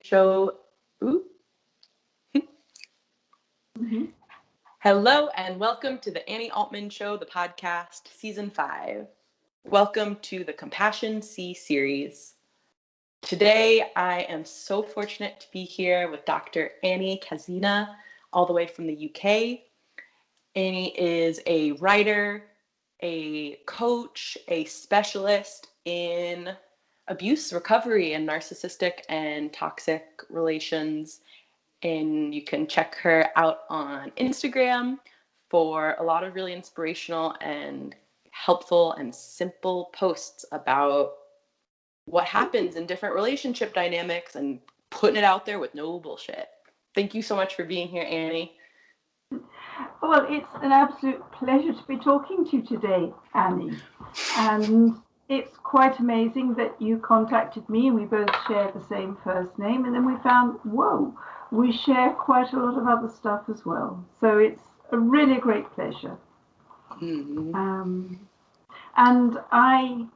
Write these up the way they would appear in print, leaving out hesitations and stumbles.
show. Ooh. Hello and welcome to the Annie Altman Show, the podcast, Season 5. Welcome to the Compassion C series. Today, I am so fortunate to be here with Dr. Annie Kaszina, all the way from the UK. Annie is a writer, a coach, a specialist in abuse recovery and narcissistic and toxic relations. And you can check her out on Instagram for a lot of really inspirational and helpful and simple posts about what happens in different relationship dynamics and putting it out there with no bullshit. Thank you so much for being here, Annie. Well, it's an absolute pleasure to be talking to you today, Annie. And it's quite amazing that you contacted me and we both share the same first name. And then we found, whoa, we share quite a lot of other stuff as well. So it's a really great pleasure. And I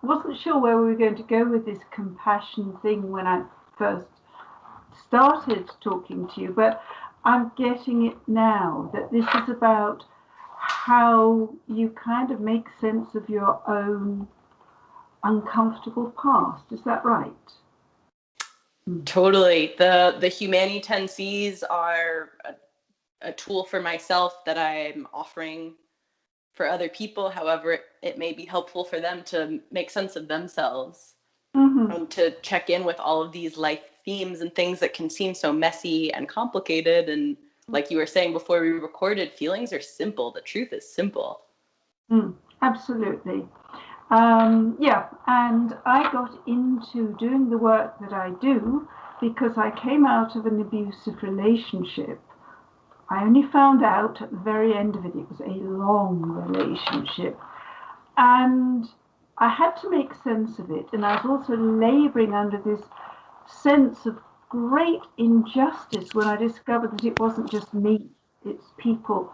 wasn't sure where we were going to go with this compassion thing when I first started talking to you, but I'm getting it now, that this is about how you kind of make sense of your own uncomfortable past. Is that right? Totally. The Humani 10 Cs are a tool for myself that I'm offering for other people. However, it may be helpful for them to make sense of themselves, to check in with all of these life themes and things that can seem so messy and complicated. And like you were saying before we recorded, feelings are simple. The truth is simple. Absolutely. Yeah, and I got into doing the work that I do because I came out of an abusive relationship. I only found out at the very end of it, it was a long relationship. And I had to make sense of it. And I was also laboring under this sense of great injustice when I discovered that it wasn't just me, it's people,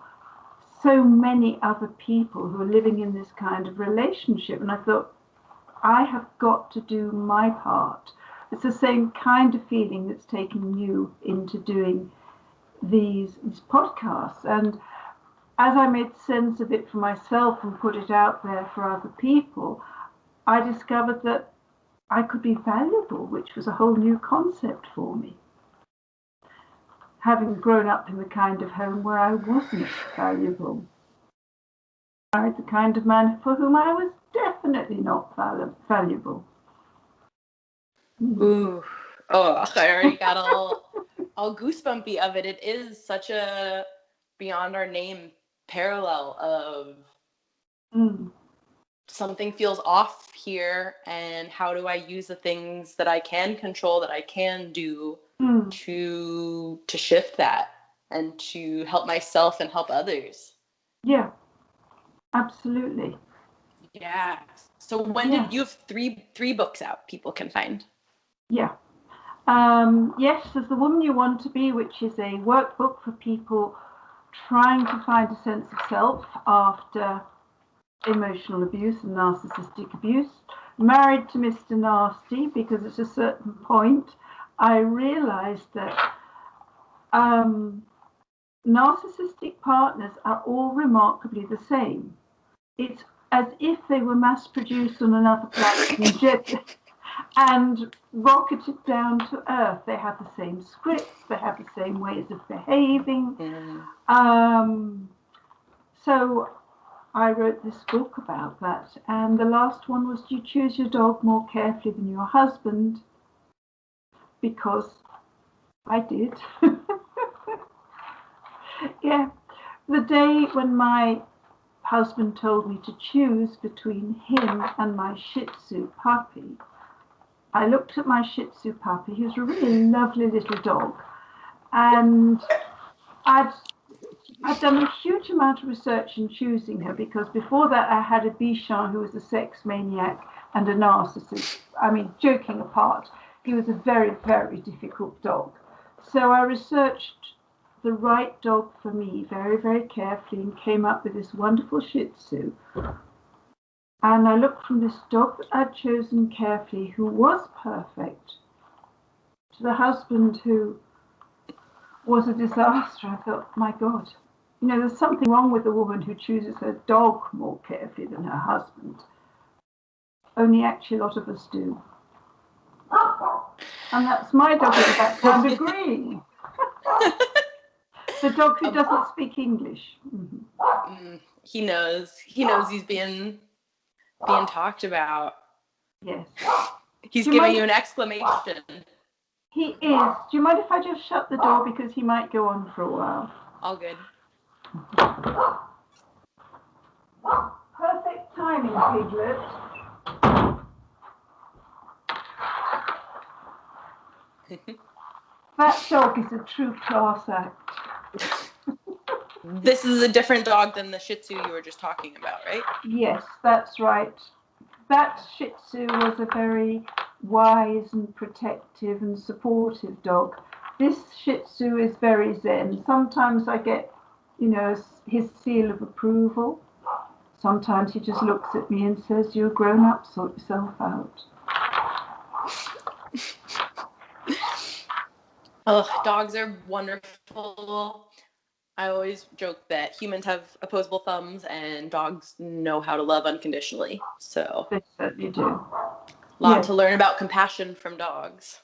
so many other people who are living in this kind of relationship. And I thought, I have got to do my part. It's the same kind of feeling that's taken you into doing these podcasts. And as I made sense of it for myself and put it out there for other people, I discovered that I could be valuable, which was a whole new concept for me. Having grown up in the kind of home where I wasn't valuable. I married the kind of man for whom I was definitely not valuable. Ooh. Oh, I already got all goosebumpy of it. It is such a beyond our name parallel of something feels off here, and how do I use the things that I can control, that I can do to shift that and to help myself and help others. Yeah, absolutely. Yeah. So when did you have three books out people can find? Yeah. Yes, there's The Woman You Want to Be, which is a workbook for people trying to find a sense of self after emotional abuse and narcissistic abuse. Married to Mr. Nasty, because at a certain point I realized that narcissistic partners are all remarkably the same. It's as if they were mass produced on another planet and rocketed down to Earth. They have the same scripts, they have the same ways of behaving. So I wrote this book about that. And the last one was, Do You Choose Your Dog More Carefully Than Your Husband? Because I did. Yeah. The day when my husband told me to choose between him and my Shih Tzu puppy, I looked at my Shih Tzu puppy. He was a really lovely little dog. And I'd done a huge amount of research in choosing her, because before that I had a Bichon who was a sex maniac and a narcissist. I mean, joking apart, he was a very, very difficult dog. So I researched the right dog for me very, very carefully and came up with this wonderful Shih Tzu. And I looked from this dog that I'd chosen carefully, who was perfect, to the husband who was a disaster, I thought, my God, there's something wrong with the woman who chooses her dog more carefully than her husband. Only actually a lot of us do. And that's my dog in the background agreeing. The dog who doesn't speak English. Mm-hmm. He knows he's being talked about. Yes. He's giving you an exclamation. He is. Do you mind if I just shut the door because he might go on for a while? All good. Perfect timing, Piglet. That dog is a true class act. This is a different dog than the Shih Tzu you were just talking about, right? Yes, that's right. That Shih Tzu was a very wise and protective and supportive dog. This Shih Tzu is very zen. Sometimes I get, his seal of approval. Sometimes he just looks at me and says, "You're grown up, sort yourself out." Oh, dogs are wonderful. I always joke that humans have opposable thumbs and dogs know how to love unconditionally. So they certainly do. A lot to learn about compassion from dogs.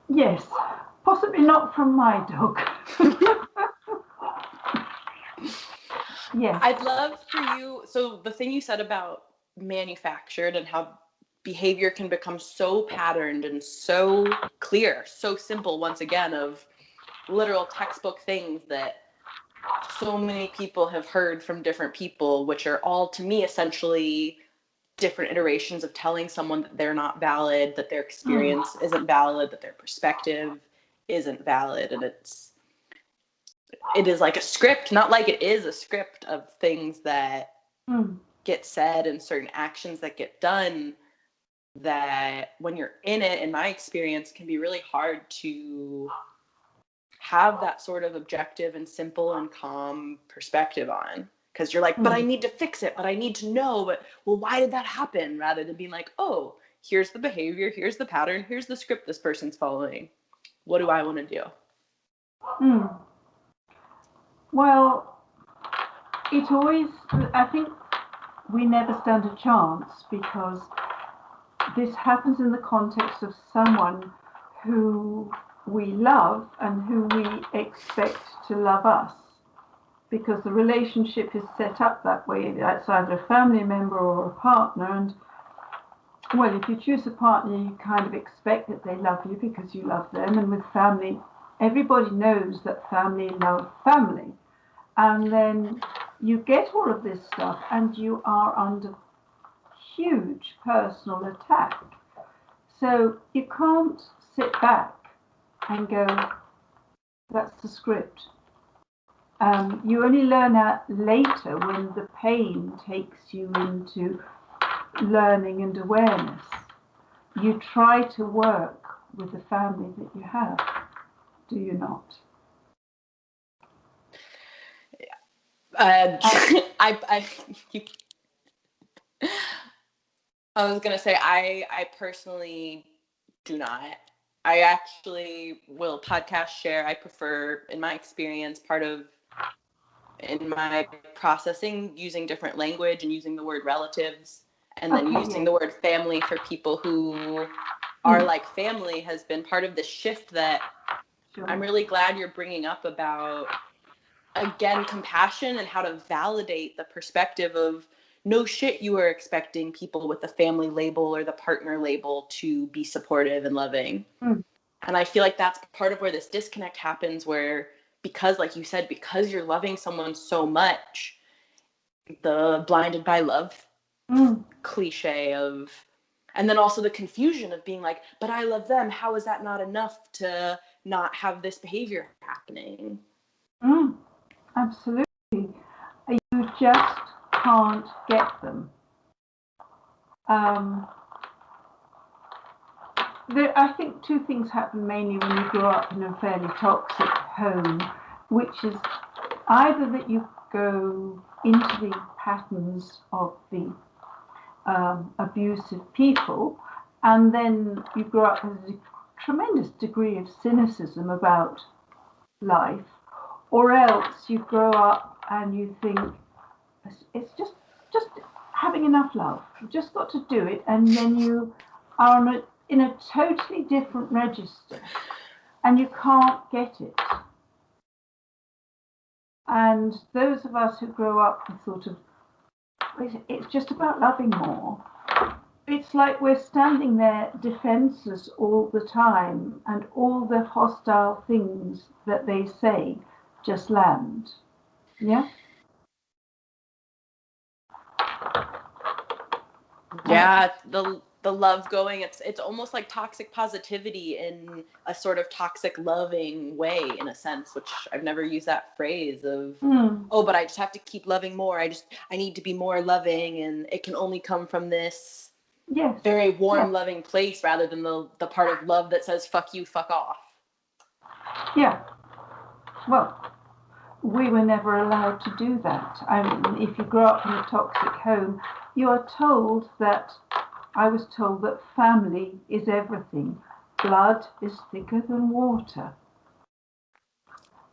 Yes, possibly not from my dog. Yes. I'd love for you, so the thing you said about manufactured and how behavior can become so patterned and so clear, so simple, once again, of literal textbook things that so many people have heard from different people, which are all, to me, essentially different iterations of telling someone that they're not valid, that their experience isn't valid, that their perspective isn't valid. And it is like a script, not like it is a script of things that get said and certain actions that get done, that when you're in it, in my experience, can be really hard to have that sort of objective and simple and calm perspective on. Because you're like, but I need to fix it, but I need to know, but well, why did that happen? Rather than being like, oh, here's the behavior, here's the pattern, here's the script this person's following. What do I want to do? Well, I think we never stand a chance because this happens in the context of someone who we love and who we expect to love us, because the relationship is set up that way. It's either a family member or a partner, and well, if you choose a partner, you kind of expect that they love you because you love them. And with family, everybody knows that family love family, and then you get all of this stuff and you are under huge personal attack. So you can't sit back and go, that's the script. You only learn that later when the pain takes you into learning and awareness. You try to work with the family that you have, do you not? I was gonna say I personally do not. I actually will podcast share. I prefer, in my experience, in my processing, using different language and using the word relatives, and then using the word family for people who are like family has been part of the shift that I'm really glad you're bringing up about, again, compassion and how to validate the perspective of, no shit, you were expecting people with the family label or the partner label to be supportive and loving. And I feel like that's part of where this disconnect happens, where, because, like you said, because you're loving someone so much, the blinded by love cliche of, and then also the confusion of being like, but I love them, how is that not enough to not have this behavior happening? Absolutely. You just can't get them. I think two things happen mainly when you grow up in a fairly toxic home, which is either that you go into the patterns of the abusive people, and then you grow up as a tremendous degree of cynicism about life, or else you grow up and you think it's just having enough love. You've just got to do it, and then you are in a totally different register, and you can't get it. And those of us who grow up with sort of, it's just about loving more. It's like we're standing there defenseless all the time, and all the hostile things that they say just land. Yeah? Yeah, the love going, it's almost like toxic positivity in a sort of toxic loving way, in a sense, which I've never used that phrase of oh, but I just have to keep loving more. I need to be more loving, and it can only come from this very warm, loving place, rather than the part of love that says fuck you, fuck off. Yeah. Well, we were never allowed to do that. I mean, if you grow up in a toxic home, you are told that, I was told that family is everything. Blood is thicker than water.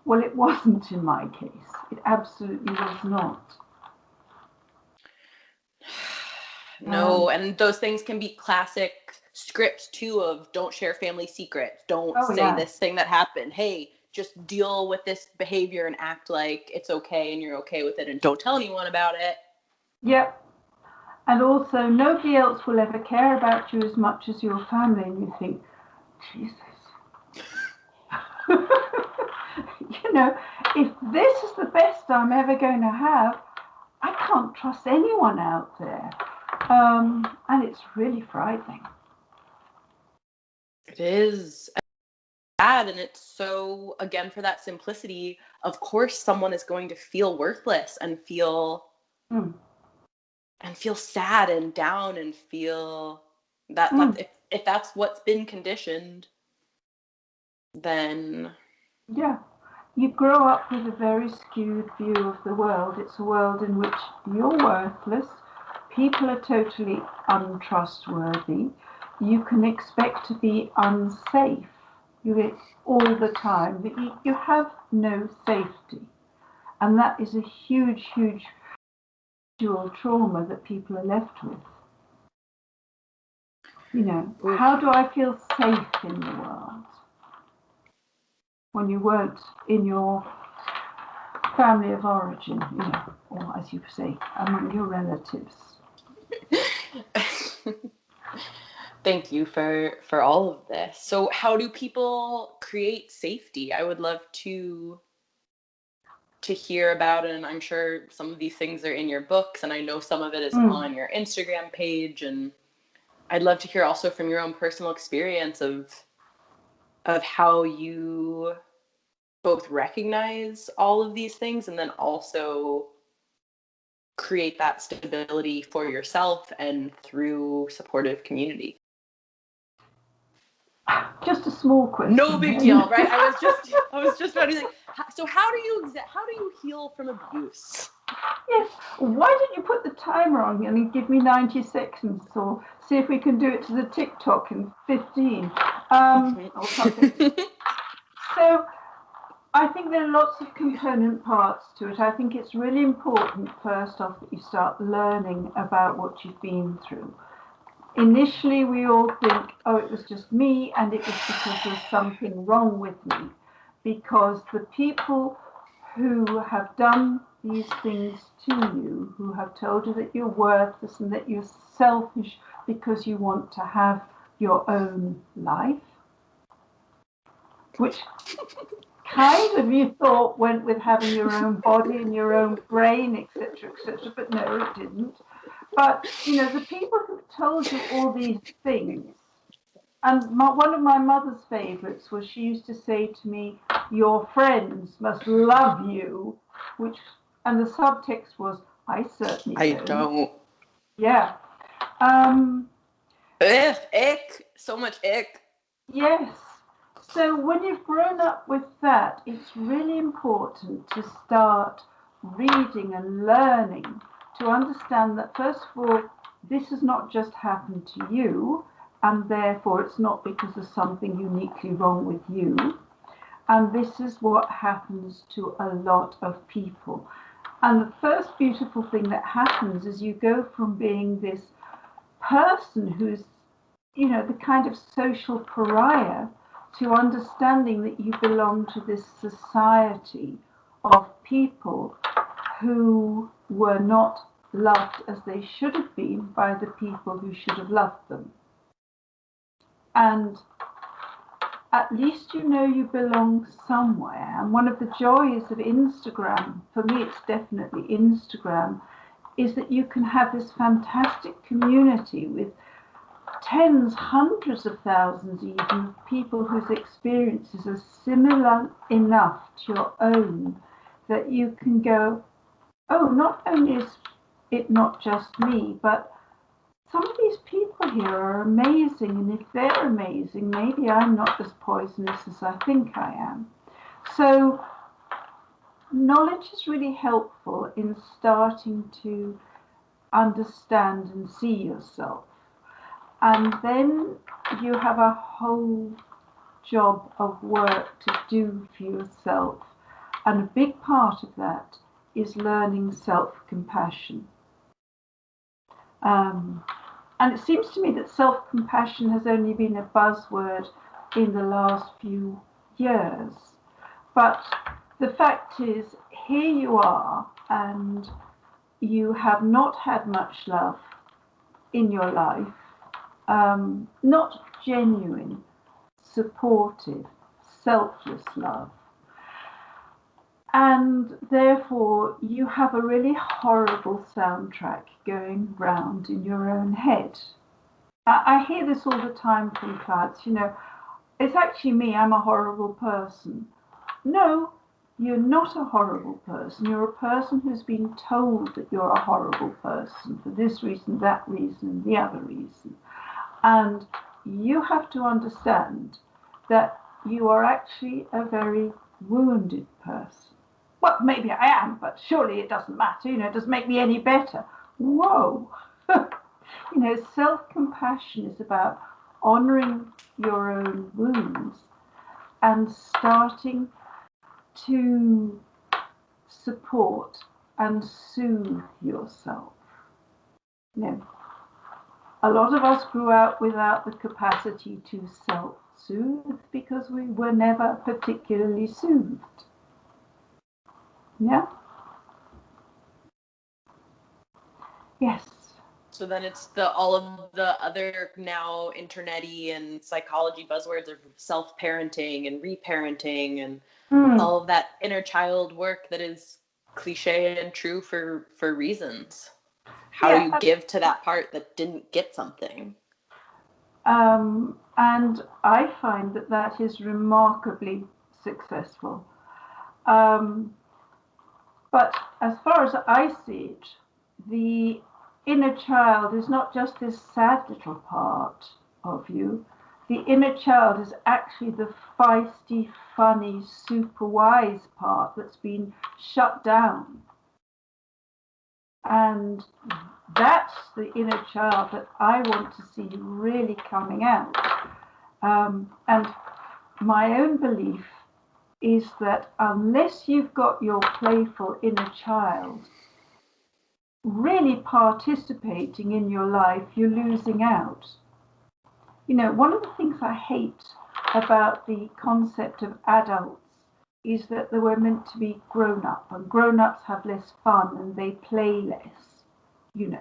Well, it wasn't in my case. It absolutely was not. No, and those things can be classic scripts too of don't share family secrets. Don't say this thing that happened. Hey, just deal with this behavior and act like it's okay and you're okay with it, and don't tell anyone about it. Yep. And also, nobody else will ever care about you as much as your family. And you think, Jesus. You know, if this is the best I'm ever going to have, I can't trust anyone out there. And it's really frightening. It is bad, and it's so, again, for that simplicity, of course someone is going to feel worthless and feel sad and down and feel that if that's what's been conditioned, then you grow up with a very skewed view of the world. It's a world in which you're worthless, people are totally untrustworthy, you can expect to be unsafe. All the time, that you have no safety, and that is a huge dual trauma that people are left with. You know, how do I feel safe in the world when you weren't in your family of origin, you know, or as you say, among your relatives? Thank you for all of this. So how do people create safety? I would love to hear about it, and I'm sure some of these things are in your books, and I know some of it is on your Instagram page, and I'd love to hear also from your own personal experience of how you both recognize all of these things and then also create that stability for yourself and through supportive community. Just a small question. No big deal, right? I was just ready to think, so how do you heal from abuse? Yes. Why don't you put the timer on and give me 90 seconds, or see if we can do it to the TikTok in 15. Or something. So I think there are lots of component parts to it. I think it's really important, first off, that you start learning about what you've been through. Initially, we all think, oh, it was just me, and it was because there's something wrong with me. Because the people who have done these things to you, who have told you that you're worthless and that you're selfish because you want to have your own life, which kind of you thought went with having your own body and your own brain, etc., but no, it didn't. But, you know, the people who told you all these things, and one of my mother's favourites was, she used to say to me, your friends must love you, and the subtext was, I certainly don't. Yeah. Ick. So much ick. Yes. So when you've grown up with that, it's really important to start reading and learning to understand that, first of all, this has not just happened to you, and therefore it's not because of something uniquely wrong with you. And this is what happens to a lot of people. And the first beautiful thing that happens is you go from being this person who's, the kind of social pariah, to understanding that you belong to this society of people who were not loved as they should have been by the people who should have loved them. And at least you belong somewhere. And one of the joys of Instagram, for me it's definitely Instagram, is that you can have this fantastic community with tens, hundreds of thousands even, of people whose experiences are similar enough to your own that you can go, oh, not only is it not just me, but some of these people here are amazing, and if they're amazing, maybe I'm not as poisonous as I think I am. So knowledge is really helpful in starting to understand and see yourself. And then you have a whole job of work to do for yourself. And a big part of that is learning self-compassion. And it seems to me that self-compassion has only been a buzzword in the last few years. But the fact is, here you are, and you have not had much love in your life. Not genuine, supportive, selfless love. And therefore you have a really horrible soundtrack going round in your own head. I hear this all the time from clients, it's actually me, I'm a horrible person. No, you're not a horrible person. You're a person who's been told that you're a horrible person for this reason, that reason, the other reason. And you have to understand that you are actually a very wounded person. Well, maybe I am, but surely it doesn't matter. It doesn't make me any better. Whoa. Self-compassion is about honoring your own wounds and starting to support and soothe yourself. A lot of us grew up without the capacity to self-soothe because we were never particularly soothed. Yeah? Yes. So then it's all of the other now internet-y and psychology buzzwords of self-parenting and reparenting and all of that inner child work that is cliche and true for reasons. How do you give to that part that didn't get something? And I find that is remarkably successful. But as far as I see it, the inner child is not just this sad little part of you. The inner child is actually the feisty, funny, super wise part that's been shut down. And that's the inner child that I want to see really coming out. And my own belief is that unless you've got your playful inner child really participating in your life, you're losing out. One of the things I hate about the concept of adults is that they were meant to be grown up, and grown-ups have less fun and they play less, and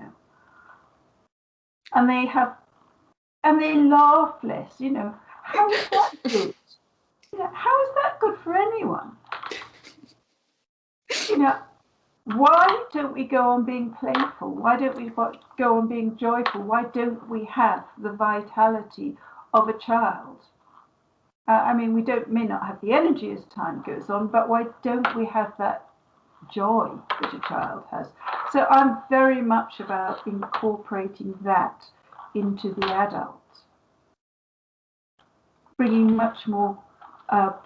they laugh less. How is that good? How is that good for anyone? Why don't we go on being playful? Why don't we go on being joyful? Why don't we have the vitality of a child? We may not have the energy as time goes on, but why don't we have that joy that a child has? So I'm very much about incorporating that into the adult, bringing much more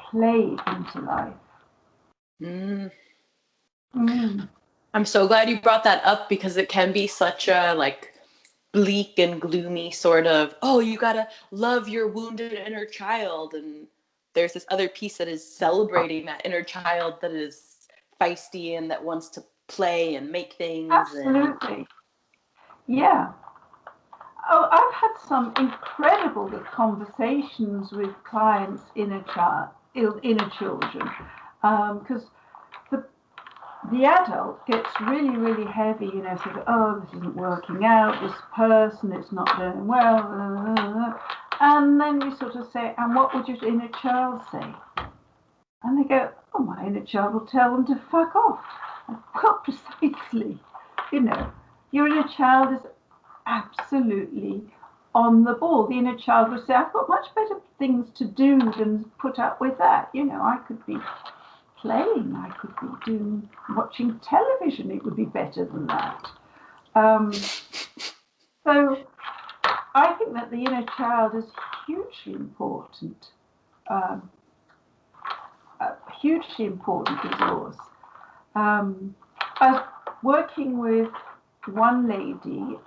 play into life. I'm so glad you brought that up because it can be such a bleak and gloomy sort of, oh, you gotta love your wounded inner child. And there's this other piece that is celebrating that inner child that is feisty and that wants to play and make things. And Absolutely. Yeah. Oh, I've had some incredible conversations with clients' inner children, because the adult gets really, really heavy, sort of, oh, this isn't working out, this person, it's not doing well, and then you sort of say, and what would your inner child say? And they go, oh, my inner child will tell them to fuck off. Well, precisely, your inner child is absolutely on the ball. The inner child will say, I've got much better things to do than put up with that. I could be playing, I could be watching television, it would be better than that. So I think that the inner child is hugely important, a hugely important resource. I was working with one lady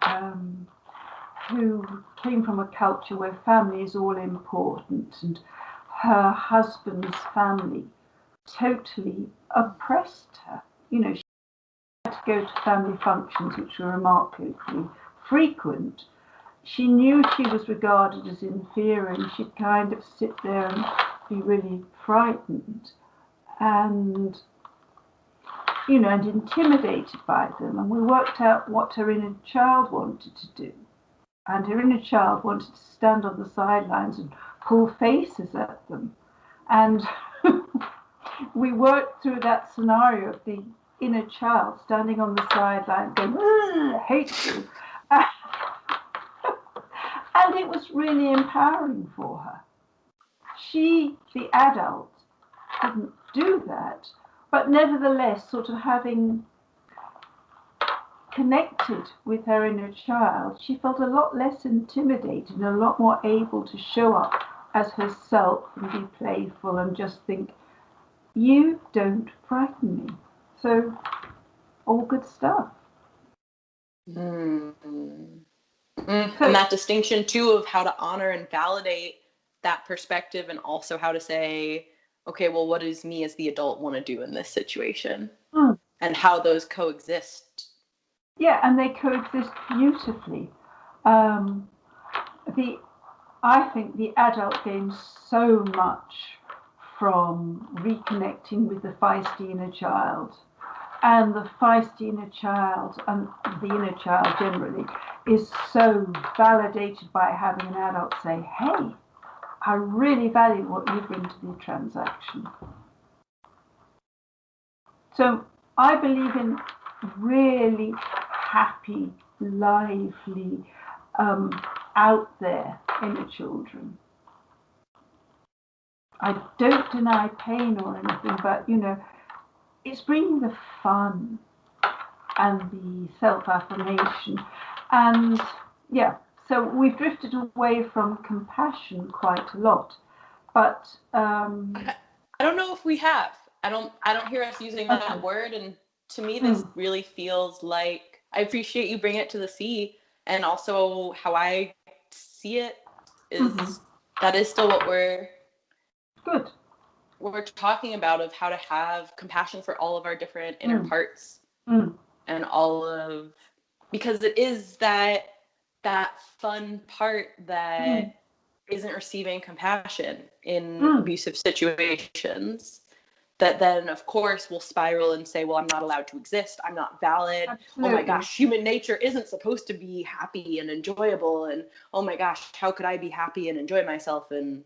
who came from a culture where family is all important, and her husband's family totally oppressed her. She had to go to family functions, which were remarkably frequent. She knew she was regarded as inferior, and she'd kind of sit there and be really frightened and and intimidated by them. And we worked out what her inner child wanted to do. And her inner child wanted to stand on the sidelines and pull faces at them. And we worked through that scenario of the inner child standing on the sidelines going, I hate you. And it was really empowering for her. She, the adult, didn't do that, but nevertheless, sort of having connected with her inner child, she felt a lot less intimidated and a lot more able to show up as herself and be playful and just think, you don't frighten me. So, all good stuff. And that distinction too of how to honor and validate that perspective, and also how to say, okay, well, what does me as the adult want to do in this situation? And how those coexist. Yeah, and they coexist beautifully. I think the adult gains so much from reconnecting with the feisty inner child. And the feisty inner child, and the inner child generally, is so validated by having an adult say, hey, I really value what you bring to the transaction. So I believe in really happy, lively, out there inner children. I don't deny pain or anything, but it's bringing the fun and the self-affirmation. And yeah, so we've drifted away from compassion quite a lot. But I don't know if we have. I don't hear us using that word. And to me, this really feels like, I appreciate you bringing it to the sea. And also how I see it is that is still what we're talking about, of how to have compassion for all of our different inner parts and all of, because it is that fun part that isn't receiving compassion in abusive situations, that then of course will spiral and say, well, I'm not allowed to exist, I'm not valid. Absolutely. Oh my gosh, human nature isn't supposed to be happy and enjoyable, and oh my gosh, how could I be happy and enjoy myself, and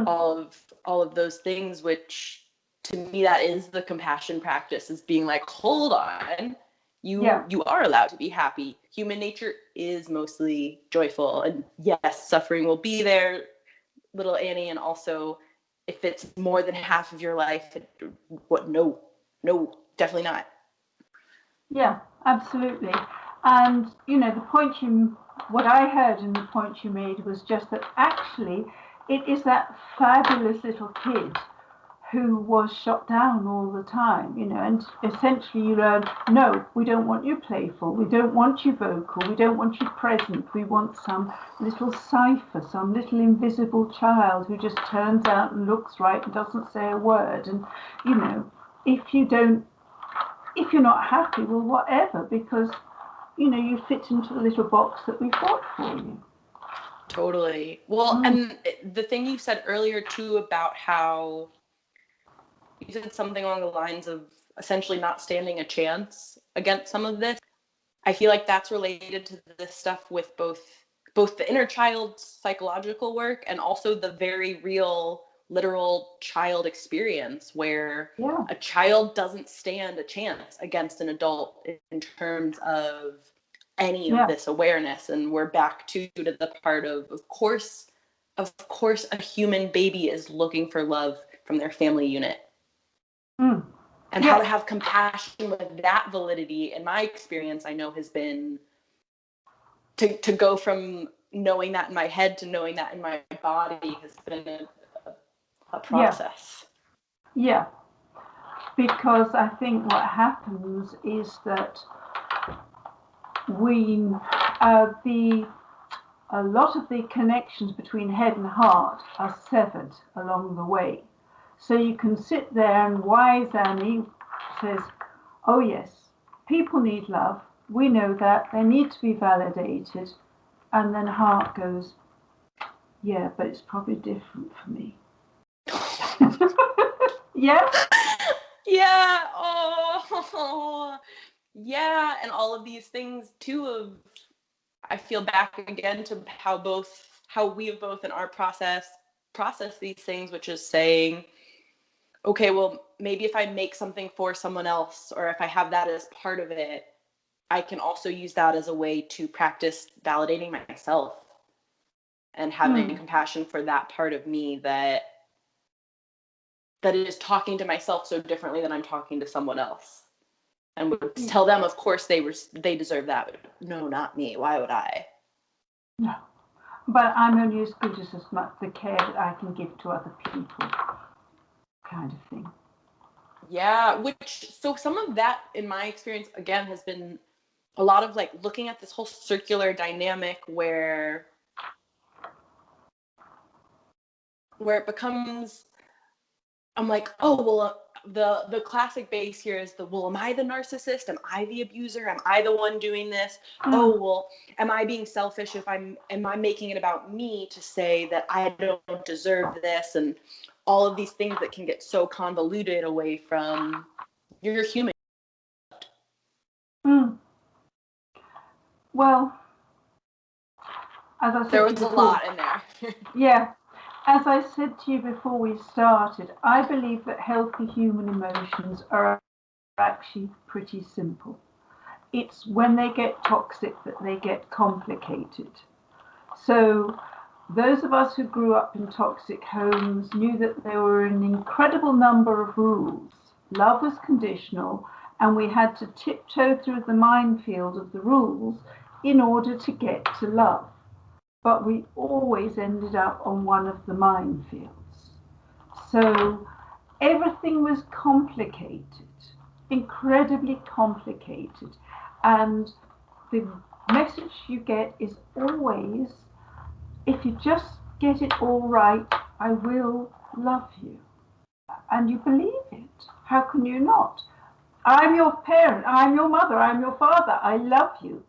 all of those things, which to me, that is the compassion practice, is being like, hold on, you are allowed to be happy. Human nature is mostly joyful, and yes, suffering will be there, little Annie, and also if it's more than half of your life, no, definitely not. Yeah, absolutely. And what I heard in the point you made was just that actually it is that fabulous little kid who was shot down all the time, and essentially you learn, no, we don't want you playful, we don't want you vocal, we don't want you present, we want some little cipher, some little invisible child who just turns out and looks right and doesn't say a word. And, if you're not happy, well, whatever, because, you fit into the little box that we've got for you. Totally. Well, and the thing you said earlier, too, about how you said something along the lines of essentially not standing a chance against some of this. I feel like that's related to this stuff with both the inner child's psychological work and also the very real, literal child experience where a child doesn't stand a chance against an adult in terms of any of this awareness. And we're back to the part of course, a human baby is looking for love from their family unit. And how to have compassion with that validity, in my experience, I know has been to go from knowing that in my head to knowing that in my body has been a process. Yeah, because I think what happens is that a lot of the connections between head and heart are severed along the way. So you can sit there and wise Annie says, oh yes, people need love. We know that. They need to be validated. And then heart goes, yeah, but it's probably different for me. Yeah? Yeah. Oh. Yeah. And all of these things too I feel back again to how we have both in our process these things, which is saying, okay, well, maybe if I make something for someone else, or if I have that as part of it, I can also use that as a way to practice validating myself and having compassion for that part of me that is talking to myself so differently than I'm talking to someone else. And would tell them, of course, they deserve that. But no, not me. Why would I? No. But I'm only as good as much the care that I can give to other people, kind of thing. Yeah, so some of that, in my experience, again, has been a lot of like looking at this whole circular dynamic where it becomes, I'm like, oh, well, the classic base here is well, am I the narcissist? Am I the abuser? Am I the one doing this? Oh, well, am I being selfish am I making it about me to say that I don't deserve this? And all of these things that can get so convoluted away from you're human. Well, as I said there was before, a lot in there. Yeah. As I said to you before we started, I believe that healthy human emotions are actually pretty simple. It's when they get toxic that they get complicated. So those of us who grew up in toxic homes knew that there were an incredible number of rules. Love was conditional, and we had to tiptoe through the minefield of the rules in order to get to love. But we always ended up on one of the minefields. So everything was complicated, incredibly complicated. And the message you get is always, if you just get it all right, I will love you. And you believe it. How can you not? I'm your parent, I'm your mother, I'm your father, I love you.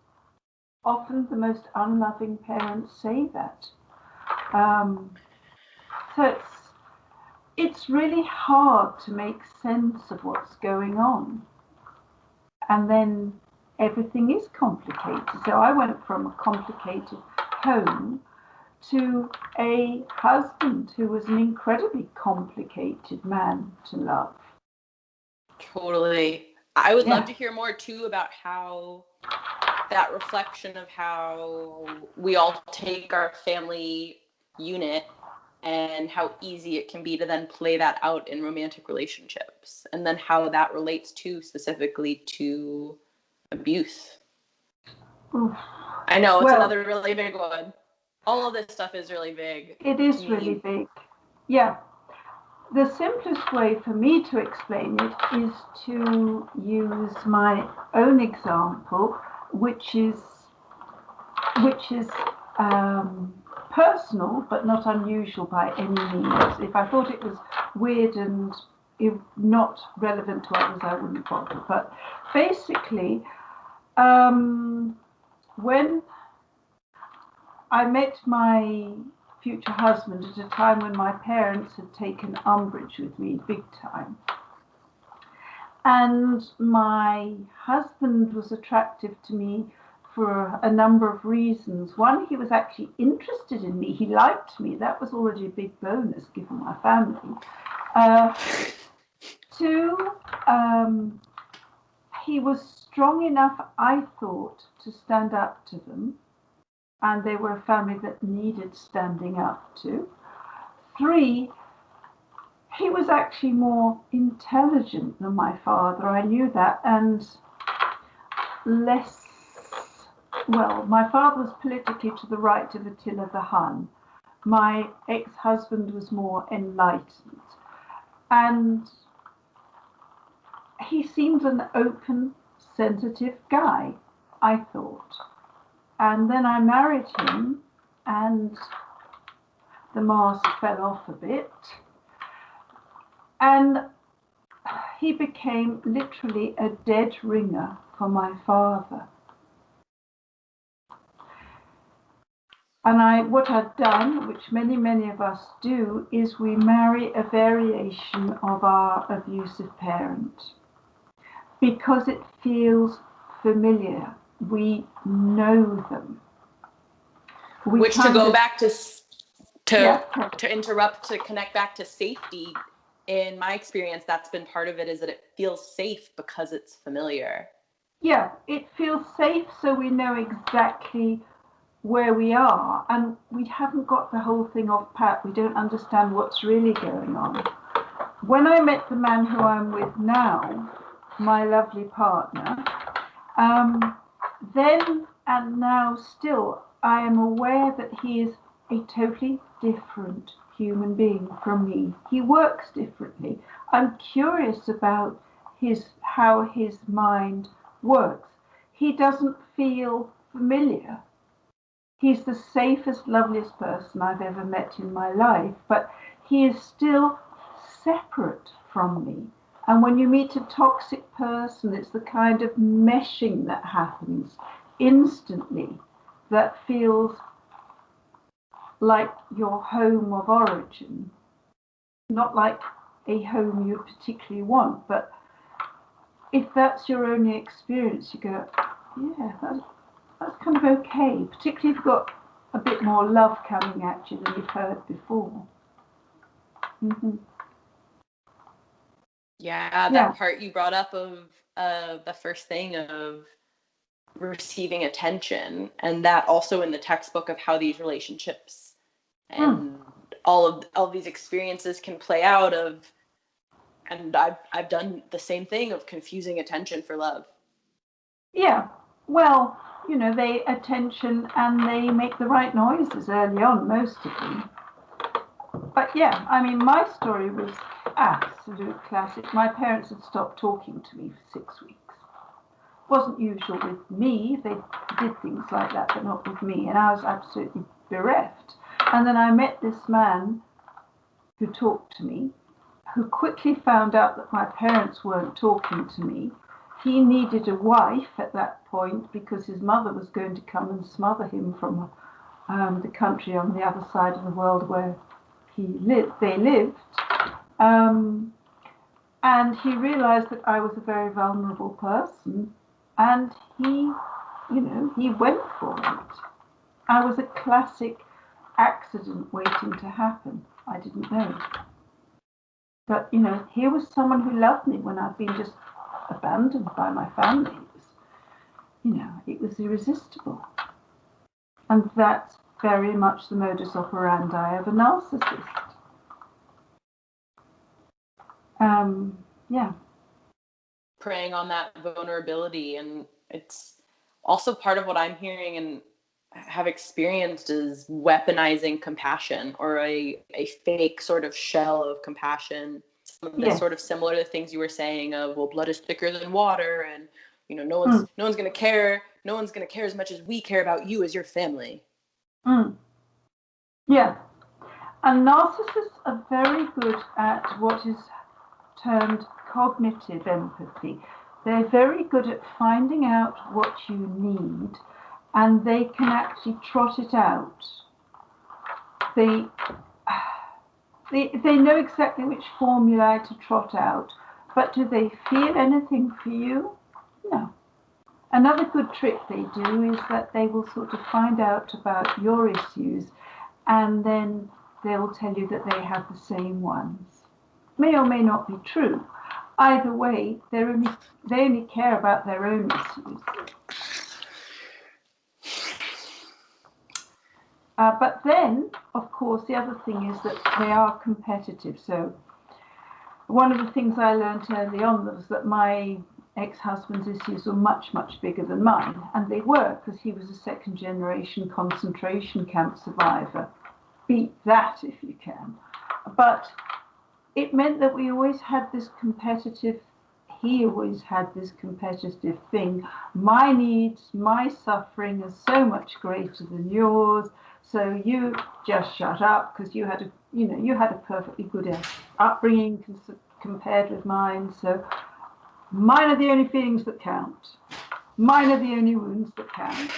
Often the most unloving parents say that. So it's really hard to make sense of what's going on. And then everything is complicated. So I went from a complicated home to a husband who was an incredibly complicated man to love. Totally. I would love to hear more too about how that reflection of how we all take our family unit and how easy it can be to then play that out in romantic relationships, and then how that relates to specifically to abuse. Oof. I know it's another really big one. All of this stuff is really big. It is really big. Yeah. The simplest way for me to explain it is to use my own example, which is personal but not unusual by any means. If I thought it was weird and not relevant to others, I wouldn't bother. But basically, when I met my future husband at a time when my parents had taken umbrage with me big time. And my husband was attractive to me for a number of reasons. One, he was actually interested in me. He liked me. That was already a big bonus given my family. Two, he was strong enough, I thought, to stand up to them. And they were a family that needed standing up to. Three, he was actually more intelligent than my father. I knew that, and my father was politically to the right of Attila the Hun. My ex-husband was more enlightened. And he seemed an open, sensitive guy, I thought. And then I married him, and the mask fell off a bit. And he became literally a dead ringer for my father. And what I'd done, which many of us do, is we marry a variation of our abusive parent because it feels familiar. We know them. Which, to go back to interrupt, to connect back to safety, in my experience, that's been part of it, is that it feels safe because it's familiar. Yeah, it feels safe, so we know exactly where we are, and we haven't got the whole thing off pat. We don't understand what's really going on. When I met the man who I'm with now, my lovely partner, then and now still, I am aware that he is a totally different human being from me. He works differently. I'm curious about how his mind works. He doesn't feel familiar. He's the safest, loveliest person I've ever met in my life, but he is still separate from me. And when you meet a toxic person, it's the kind of meshing that happens instantly that feels like your home of origin. Not like a home you particularly want, but if that's your only experience, you go, yeah, that's kind of okay, particularly if you've got a bit more love coming at you than you've heard before. Mm-hmm. Yeah, that part you brought up of the first thing of receiving attention, and that also in the textbook of how these relationships and all of these experiences can play out of, and I've done the same thing of confusing attention for love. Yeah, well, they attention and they make the right noises early on, most of them. But yeah, I mean, my story was absolute classic. My parents had stopped talking to me for 6 weeks. Wasn't usual with me. They did things like that, but not with me. And I was absolutely bereft. And then I met this man who talked to me, who quickly found out that my parents weren't talking to me. He needed a wife at that point because his mother was going to come and smother him from the country on the other side of the world where they lived. And he realized that I was a very vulnerable person, and he went for it. I was a classic accident waiting to happen. I didn't know. But, here was someone who loved me when I'd been just abandoned by my family. It was irresistible. And that's very much the modus operandi of a narcissist. Yeah. Preying on that vulnerability, and it's also part of what I'm hearing, and have experienced is weaponizing compassion, or a fake sort of shell of compassion. Some of this sort of similar to the things you were saying of, well, blood is thicker than water, and no one's gonna care. No one's gonna care as much as we care about you as your family. Yeah. And narcissists are very good at what is termed cognitive empathy. They're very good at finding out what you need, and they can actually trot it out. They know exactly which formula to trot out, but do they feel anything for you? No. Another good trick they do is that they will sort of find out about your issues, and then they will tell you that they have the same ones. May or may not be true. Either way, they only care about their own issues. But then, of course, the other thing is that they are competitive. So one of the things I learned early on was that my ex-husband's issues were much, much bigger than mine. And they were, because he was a second-generation concentration camp survivor. Beat that if you can. But it meant that we always had this competitive, he always had this competitive thing. My needs, my suffering is so much greater than yours. So you just shut up, because you had a perfectly good upbringing compared with mine. So mine are the only feelings that count. Mine are the only wounds that count.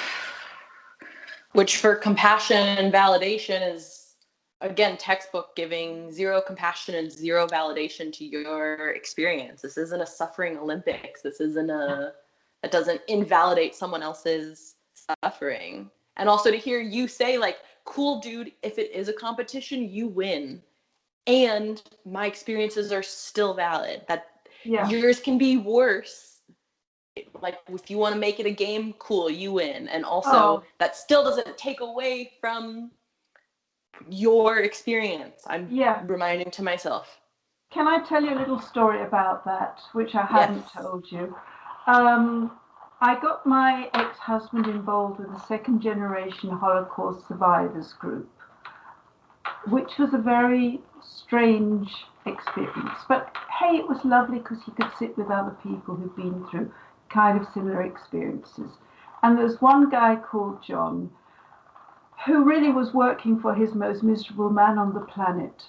Which for compassion and validation is, again, textbook giving zero compassion and zero validation to your experience. This isn't a suffering Olympics. This isn't that doesn't invalidate someone else's suffering. And also to hear you say, like, cool, dude, if it is a competition, you win. And my experiences are still valid. That yours can be worse. Like, if you want to make it a game, cool, you win. And also, that still doesn't take away from your experience. I'm reminding to myself. Can I tell you a little story about that, which I hadn't told you? I got my ex-husband involved with a second-generation Holocaust survivors group, which was a very strange experience. But hey, it was lovely because he could sit with other people who'd been through kind of similar experiences. And there's one guy called John who really was working for his most miserable man on the planet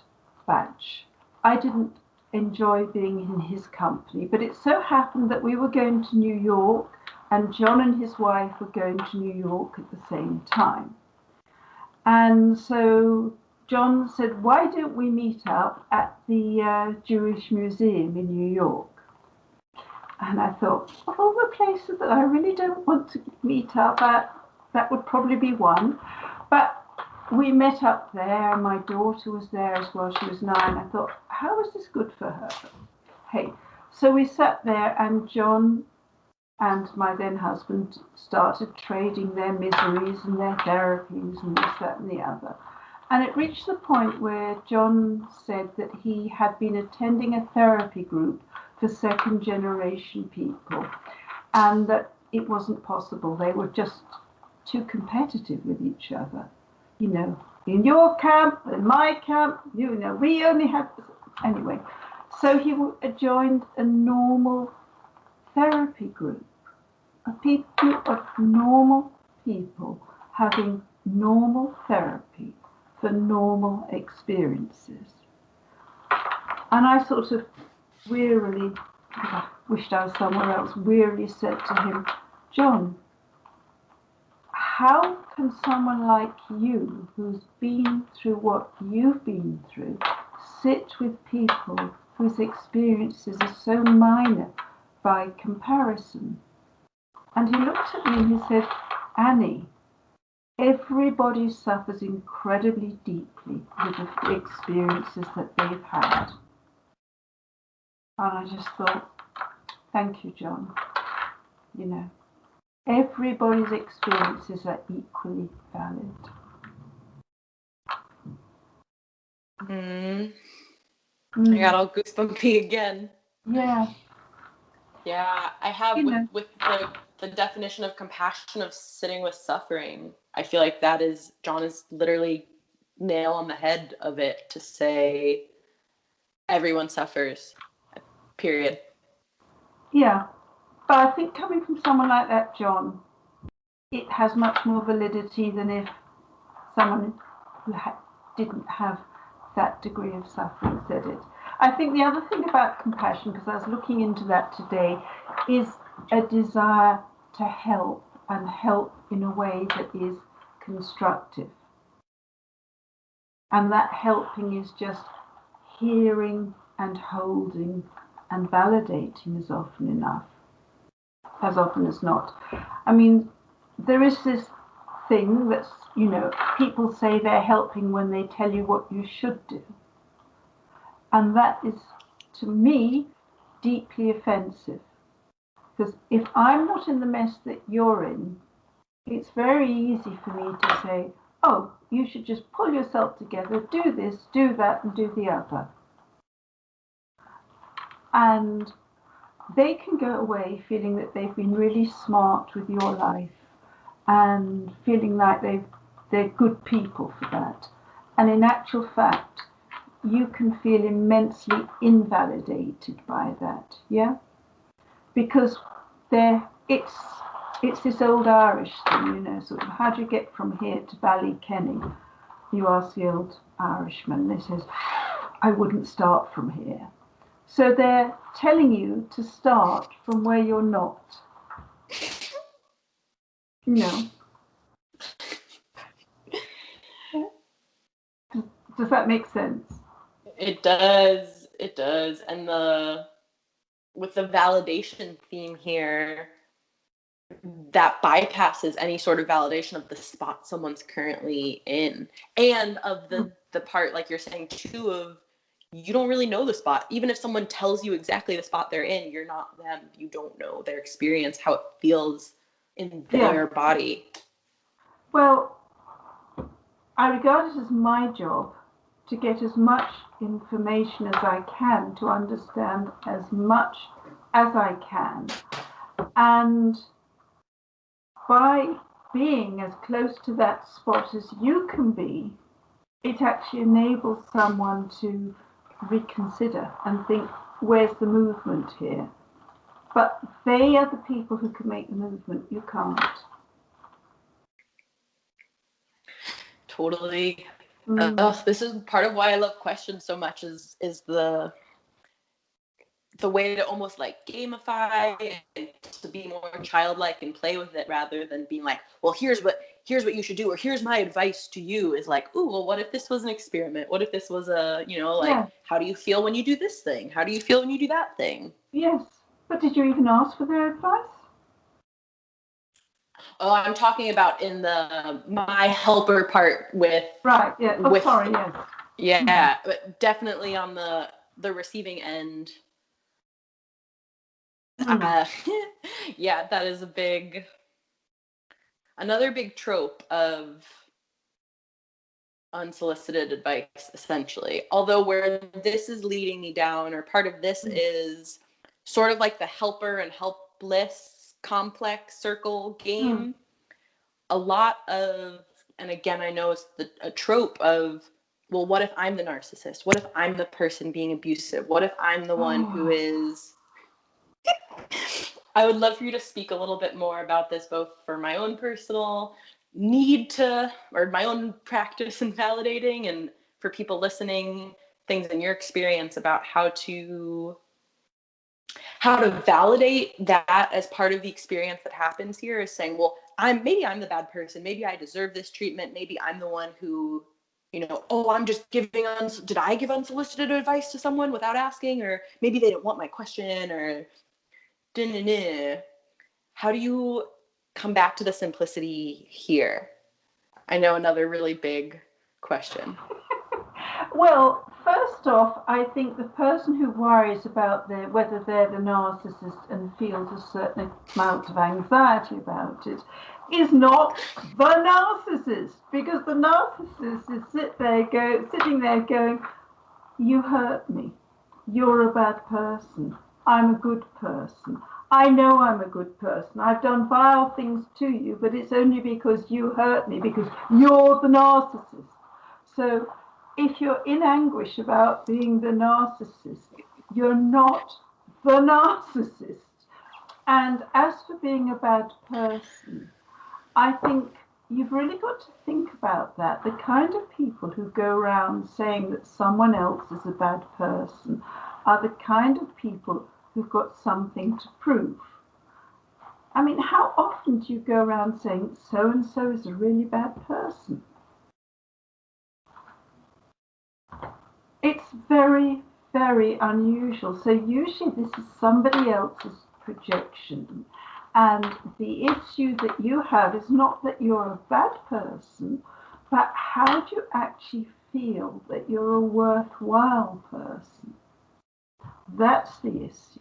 badge. I didn't enjoy being in his company, but it so happened that we were going to New York, and John and his wife were going to New York at the same time. And so John said, why don't we meet up at the Jewish Museum in New York? And I thought, of all the places that I really don't want to meet up at, that would probably be one. But we met up there. My daughter was there as well. She was 9. I thought, how is this good for her? Hey, so we sat there, and John and my then husband started trading their miseries and their therapies and this, that, and the other. And it reached the point where John said that he had been attending a therapy group for second-generation people, and that it wasn't possible. They were just too competitive with each other. In your camp, in my camp, we only have... Anyway, so he joined a normal therapy group of normal people having normal therapy for normal experiences. And I sort of wearily, I wished I was somewhere else, wearily said to him, John, how can someone like you, who's been through what you've been through, sit with people whose experiences are so minor by comparison? And he looked at me and he said, Annie, everybody suffers incredibly deeply with the experiences that they've had. And I just thought, thank you, John. Everybody's experiences are equally valid. I got all goosebumpy again. Yeah. Yeah, I have with the definition of compassion of sitting with suffering. I feel like that is, John is literally nail on the head of it to say everyone suffers, period. Yeah, but I think coming from someone like that, John, it has much more validity than if someone who didn't have that degree of suffering said it. I think the other thing about compassion, because I was looking into that today, is a desire to help, and help in a way that is constructive. And that helping is just hearing and holding and validating as often as not. I mean, there is this thing that's, people say they're helping when they tell you what you should do. And that is, to me, deeply offensive. Because if I'm not in the mess that you're in, it's very easy for me to say, oh, you should just pull yourself together, do this, do that, and do the other. And they can go away feeling that they've been really smart with your life and feeling like they're good people for that. And in actual fact, you can feel immensely invalidated by that, yeah? Because it's this old Irish thing, sort of, how do you get from here to Ballykenny? You ask the old Irishman, they says, I wouldn't start from here. So they're telling you to start from where you're not. Does that make sense? It does. It does. And with the validation theme here, that bypasses any sort of validation of the spot someone's currently in, and of the part, like you're saying too, of you don't really know the spot. Even if someone tells you exactly the spot they're in, you're not them. You don't know their experience, how it feels in their body. Well, I regard it as my job to get as much information as I can, to understand as much as I can. And by being as close to that spot as you can be, it actually enables someone to reconsider and think, where's the movement here? But they are the people who can make the movement. You can't. Totally. This is part of why I love questions so much, is the way to almost like gamify and to be more childlike and play with it, rather than being like, well, here's what you should do, or here's my advice to you, is like, ooh, well, what if this was an experiment? What if this was how do you feel when you do this thing? How do you feel when you do that thing? Yes. But did you even ask for their advice? Oh, I'm talking about in the my helper part with... Right, yeah. Oh, sorry, yes. Yeah, but definitely on the receiving end. Yeah, that is another big trope of unsolicited advice, essentially. Although where this is leading me down, or part of this is sort of like the helper and helpless complex circle game. A lot of, and again, I know it's a trope of, well, what if I'm the narcissist? What if I'm the person being abusive? What if I'm the one who is... I would love for you to speak a little bit more about this, both for my own personal need to, or my own practice in validating, and for people listening, things in your experience about how to validate that as part of the experience that happens here, is saying, well, maybe I'm the bad person. Maybe I deserve this treatment. Maybe I'm the one who, I'm just did I give unsolicited advice to someone without asking? Or maybe they didn't want my question, or how do you come back to the simplicity here? I know, another really big question. Well, first off, I think the person who worries about whether they're the narcissist and feels a certain amount of anxiety about it is not the narcissist, because the narcissist is sitting there going, you hurt me, you're a bad person, I'm a good person, I know I'm a good person. I've done vile things to you, but it's only because you hurt me, because you're the narcissist. So if you're in anguish about being the narcissist, you're not the narcissist. And as for being a bad person, I think you've really got to think about that. The kind of people who go around saying that someone else is a bad person are the kind of people who've got something to prove. I mean, how often do you go around saying so and so is a really bad person? It's very, very unusual. So usually this is somebody else's projection. And the issue that you have is not that you're a bad person, but how do you actually feel that you're a worthwhile person? That's the issue.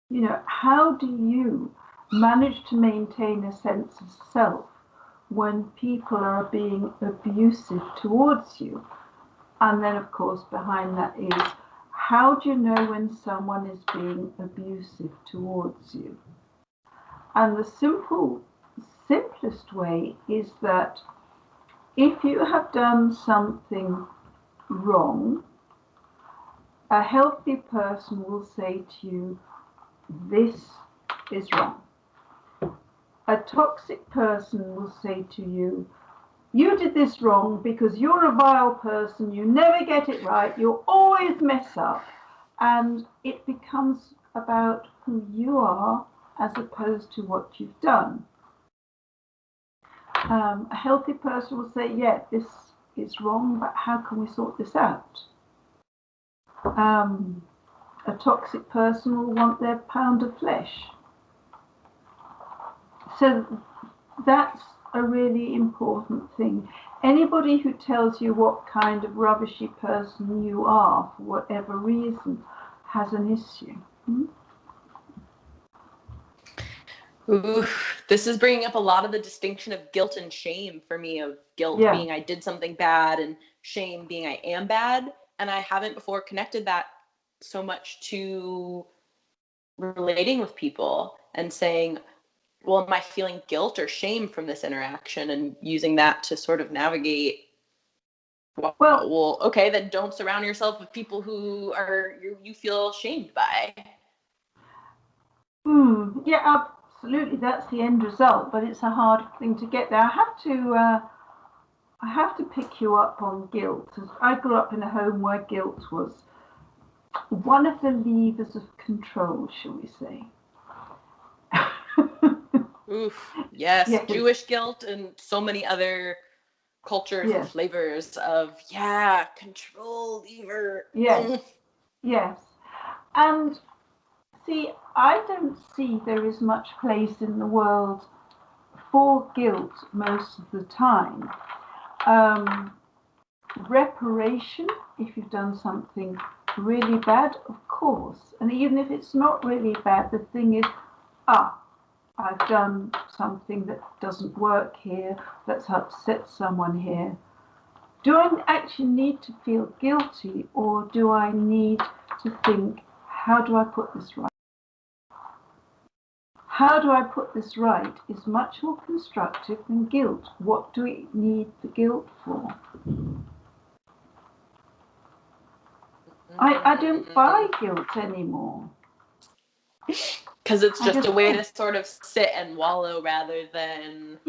You know, how do you manage to maintain a sense of self when people are being abusive towards you? And then, of course, behind that is, how do you know when someone is being abusive towards you? And the simplest way is that if you have done something wrong, a healthy person will say to you, this is wrong. A toxic person will say to you, you did this wrong because you're a vile person, you never get it right, you always mess up. And it becomes about who you are as opposed to what you've done. A healthy person will say, yeah, this is wrong, but how can we sort this out? A toxic person will want their pound of flesh. So that's a really important thing. Anybody who tells you what kind of rubbishy person you are, for whatever reason, has an issue. Ooh, this is bringing up a lot of the distinction of guilt and shame for me, of guilt being I did something bad and shame being I am bad. And I haven't before connected that so much to relating with people and saying, well, am I feeling guilt or shame from this interaction, and using that to sort of navigate, well, okay, then don't surround yourself with people who are you feel shamed by. Yeah, absolutely. That's the end result, but it's a hard thing to get there. I have to pick you up on guilt. I grew up in a home where guilt was one of the levers of control, shall we say. Oof, yes, Jewish guilt and so many other cultures and flavors of, control lever. Yes. And see, I don't see there is much place in the world for guilt most of the time. Reparation, if you've done something really bad, of course. And even if it's not really bad, the thing is, I've done something that doesn't work here, that's upset someone here. Do I actually need to feel guilty, or do I need to think, how do I put this right? How do I put this right is much more constructive than guilt. What do we need the guilt for? I don't buy guilt anymore. Because it's just a way to sort of sit and wallow rather than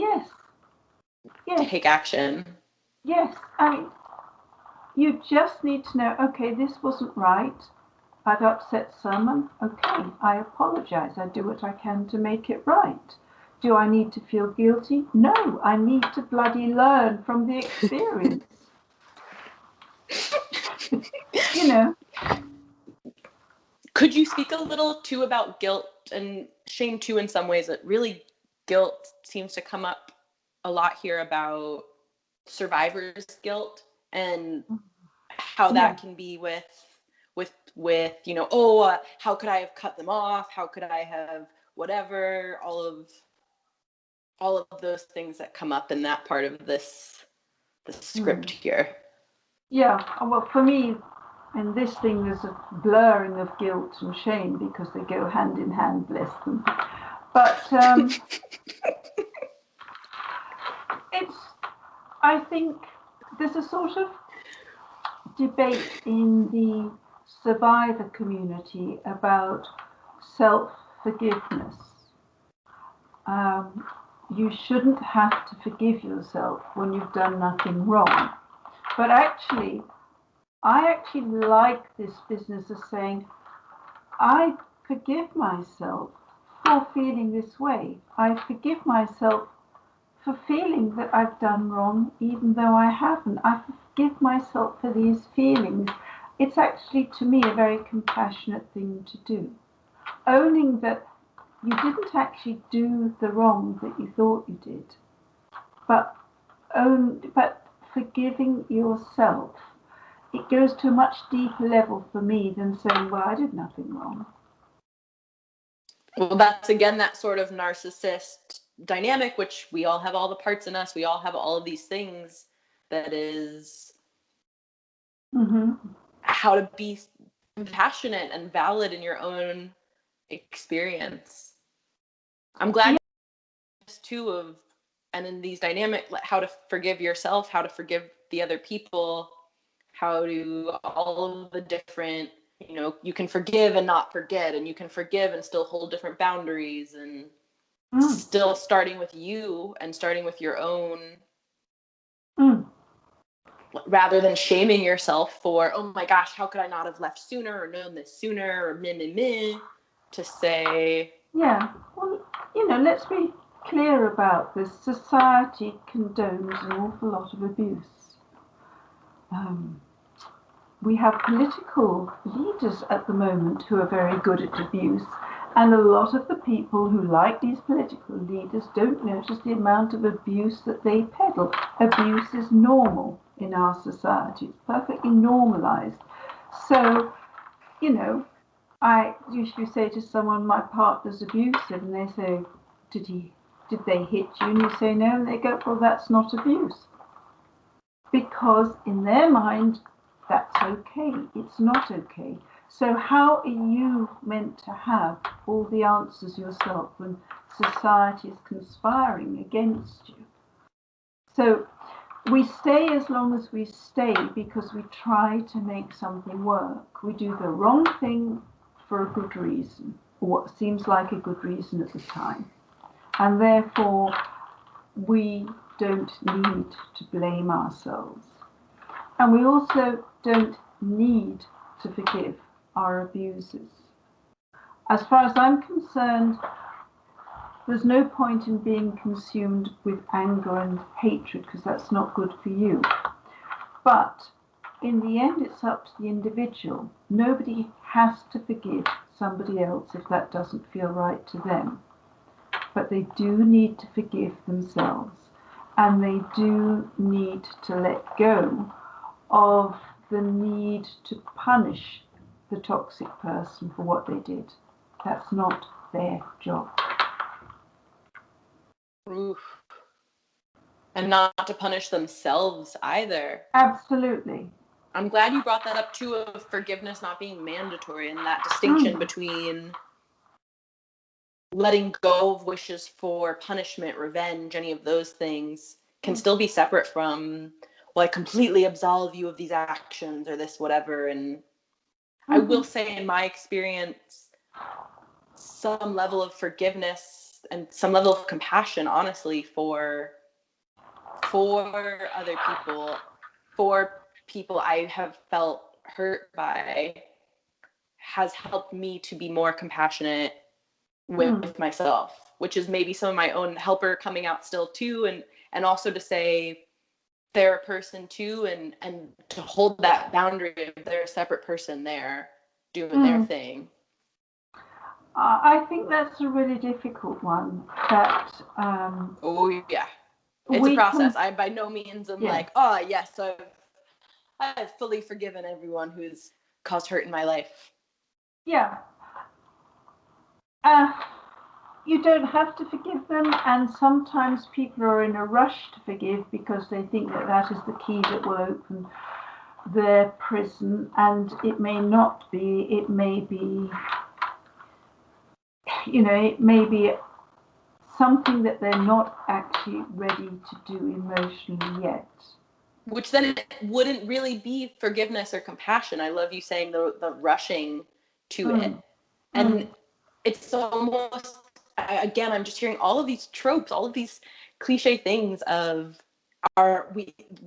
take action. Yes, I mean, you just need to know, okay, this wasn't right. I've upset someone. Okay, I apologize. I do what I can to make it right. Do I need to feel guilty? No, I need to bloody learn from the experience. You know. Could you speak a little too about guilt and shame too in some ways? That really guilt seems to come up a lot here about survivor's guilt and how that can be with how could I have cut them off? How could I have whatever? All of those things that come up in that part of the script here. Yeah, well, for me, in this thing there's a blurring of guilt and shame because they go hand in hand, bless them. But I think there's a sort of debate in the survivor community about self-forgiveness. You shouldn't have to forgive yourself when you've done nothing wrong. But actually, I actually like this business of saying, I forgive myself for feeling this way. I forgive myself for feeling that I've done wrong, even though I haven't. I forgive myself for these feelings. It's actually, to me, a very compassionate thing to do. Owning that you didn't actually do the wrong that you thought you did, but forgiving yourself. It goes to a much deeper level for me than saying, well, I did nothing wrong. Well, that's again that sort of narcissist dynamic, which we all have all the parts in us. We all have all of these things. That is how to be compassionate and valid in your own experience. I'm glad you too of, and in these dynamic, how to forgive yourself, how to forgive the other people, how to all of the different, you can forgive and not forget, and you can forgive and still hold different boundaries, and still starting with you and starting with your own, rather than shaming yourself for, oh my gosh, how could I not have left sooner or known this sooner or meh, to say, yeah, well, let's be clear about this. Society condones an awful lot of abuse. We have political leaders at the moment who are very good at abuse, and a lot of the people who like these political leaders don't notice the amount of abuse that they peddle. Abuse is normal in our society. It's perfectly normalized. So, I usually say to someone, my partner's abusive, and they say, did they hit you? And you say no, and they go, well, that's not abuse. Because in their mind, that's okay. It's not okay. So how are you meant to have all the answers yourself when society is conspiring against you? So we stay as long as we stay because we try to make something work. We do the wrong thing for a good reason, or what seems like a good reason at the time. And therefore, we don't need to blame ourselves. And we also don't need to forgive our abusers. As far as I'm concerned, there's no point in being consumed with anger and hatred because that's not good for you. But in the end, it's up to the individual. Nobody has to forgive somebody else if that doesn't feel right to them. But they do need to forgive themselves, and they do need to let go of the need to punish the toxic person for what they did. That's not their job. Oof. And not to punish themselves either. Absolutely. I'm glad you brought that up too, of forgiveness not being mandatory, and that distinction between letting go of wishes for punishment, revenge, any of those things can still be separate from, well, I completely absolve you of these actions or this whatever. And I will say, in my experience, some level of forgiveness and some level of compassion, honestly, for other people, for people I have felt hurt by, has helped me to be more compassionate with myself, which is maybe some of my own helper coming out still too, and also to say they're a person too, and to hold that boundary of they're a separate person there doing their thing. I think that's a really difficult one. That oh yeah, it's a process. I by no means am like, oh yes, I've fully forgiven everyone who's caused hurt in my life. Yeah. You don't have to forgive them, and sometimes people are in a rush to forgive because they think that that is the key that will open their prison, and it may not be, it may be, it may be something that they're not actually ready to do emotionally yet. Which then it wouldn't really be forgiveness or compassion. I love you saying the rushing to it. And it's almost, again, I'm just hearing all of these tropes, all of these cliche things of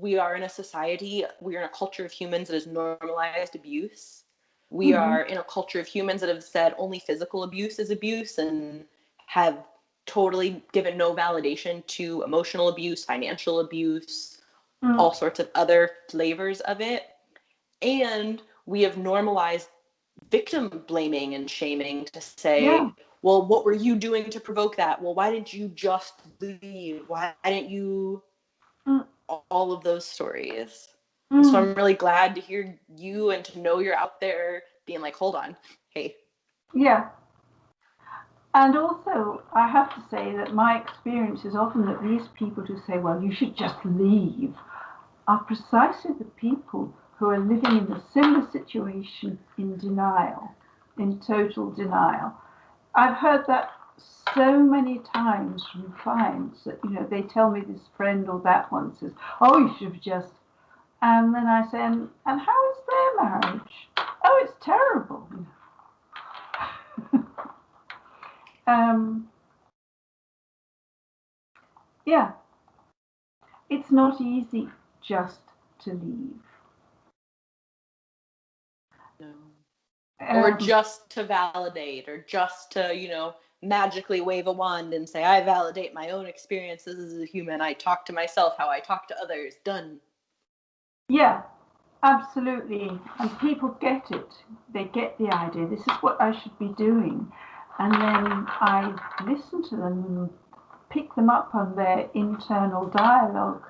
we are in a society, we are in a culture of humans that has normalized abuse. We are in a culture of humans that have said only physical abuse is abuse and have totally given no validation to emotional abuse, financial abuse, all sorts of other flavors of it. And we have normalized victim blaming and shaming to say, well, what were you doing to provoke that? Well, why didn't you just leave? Why didn't you? All of those stories. So I'm really glad to hear you and to know you're out there being like, hold on, hey. Yeah. And also, I have to say that my experience is often that these people who say, well, you should just leave, are precisely the people who are living in a similar situation in denial, in total denial. I've heard that so many times from clients that, they tell me this friend or that one says, oh, you should have just, and then I say, and how is their marriage? Oh, it's terrible. Yeah, it's not easy just to leave. No. Or just to validate, or just to, magically wave a wand and say, I validate my own experiences as a human. I talk to myself how I talk to others. Done. Yeah, absolutely. And people get it. They get the idea. This is what I should be doing. And then I listen to them and pick them up on their internal dialogue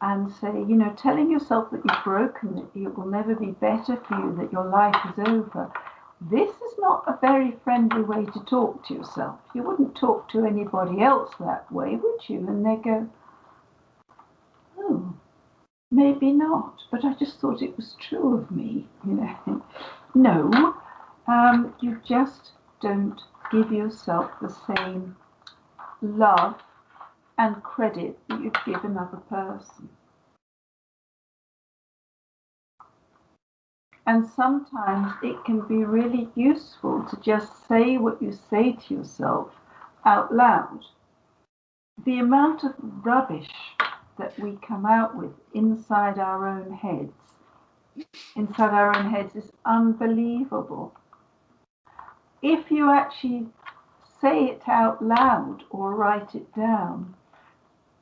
and say, telling yourself that you're broken, that it will never be better for you, that your life is over. This is not a very friendly way to talk to yourself. You wouldn't talk to anybody else that way, would you? And they go, oh, maybe not, but I just thought it was true of me. No, you just don't give yourself the same love and credit that you'd give another person. And sometimes it can be really useful to just say what you say to yourself out loud. The amount of rubbish that we come out with inside our own heads is unbelievable. If you actually say it out loud or write it down,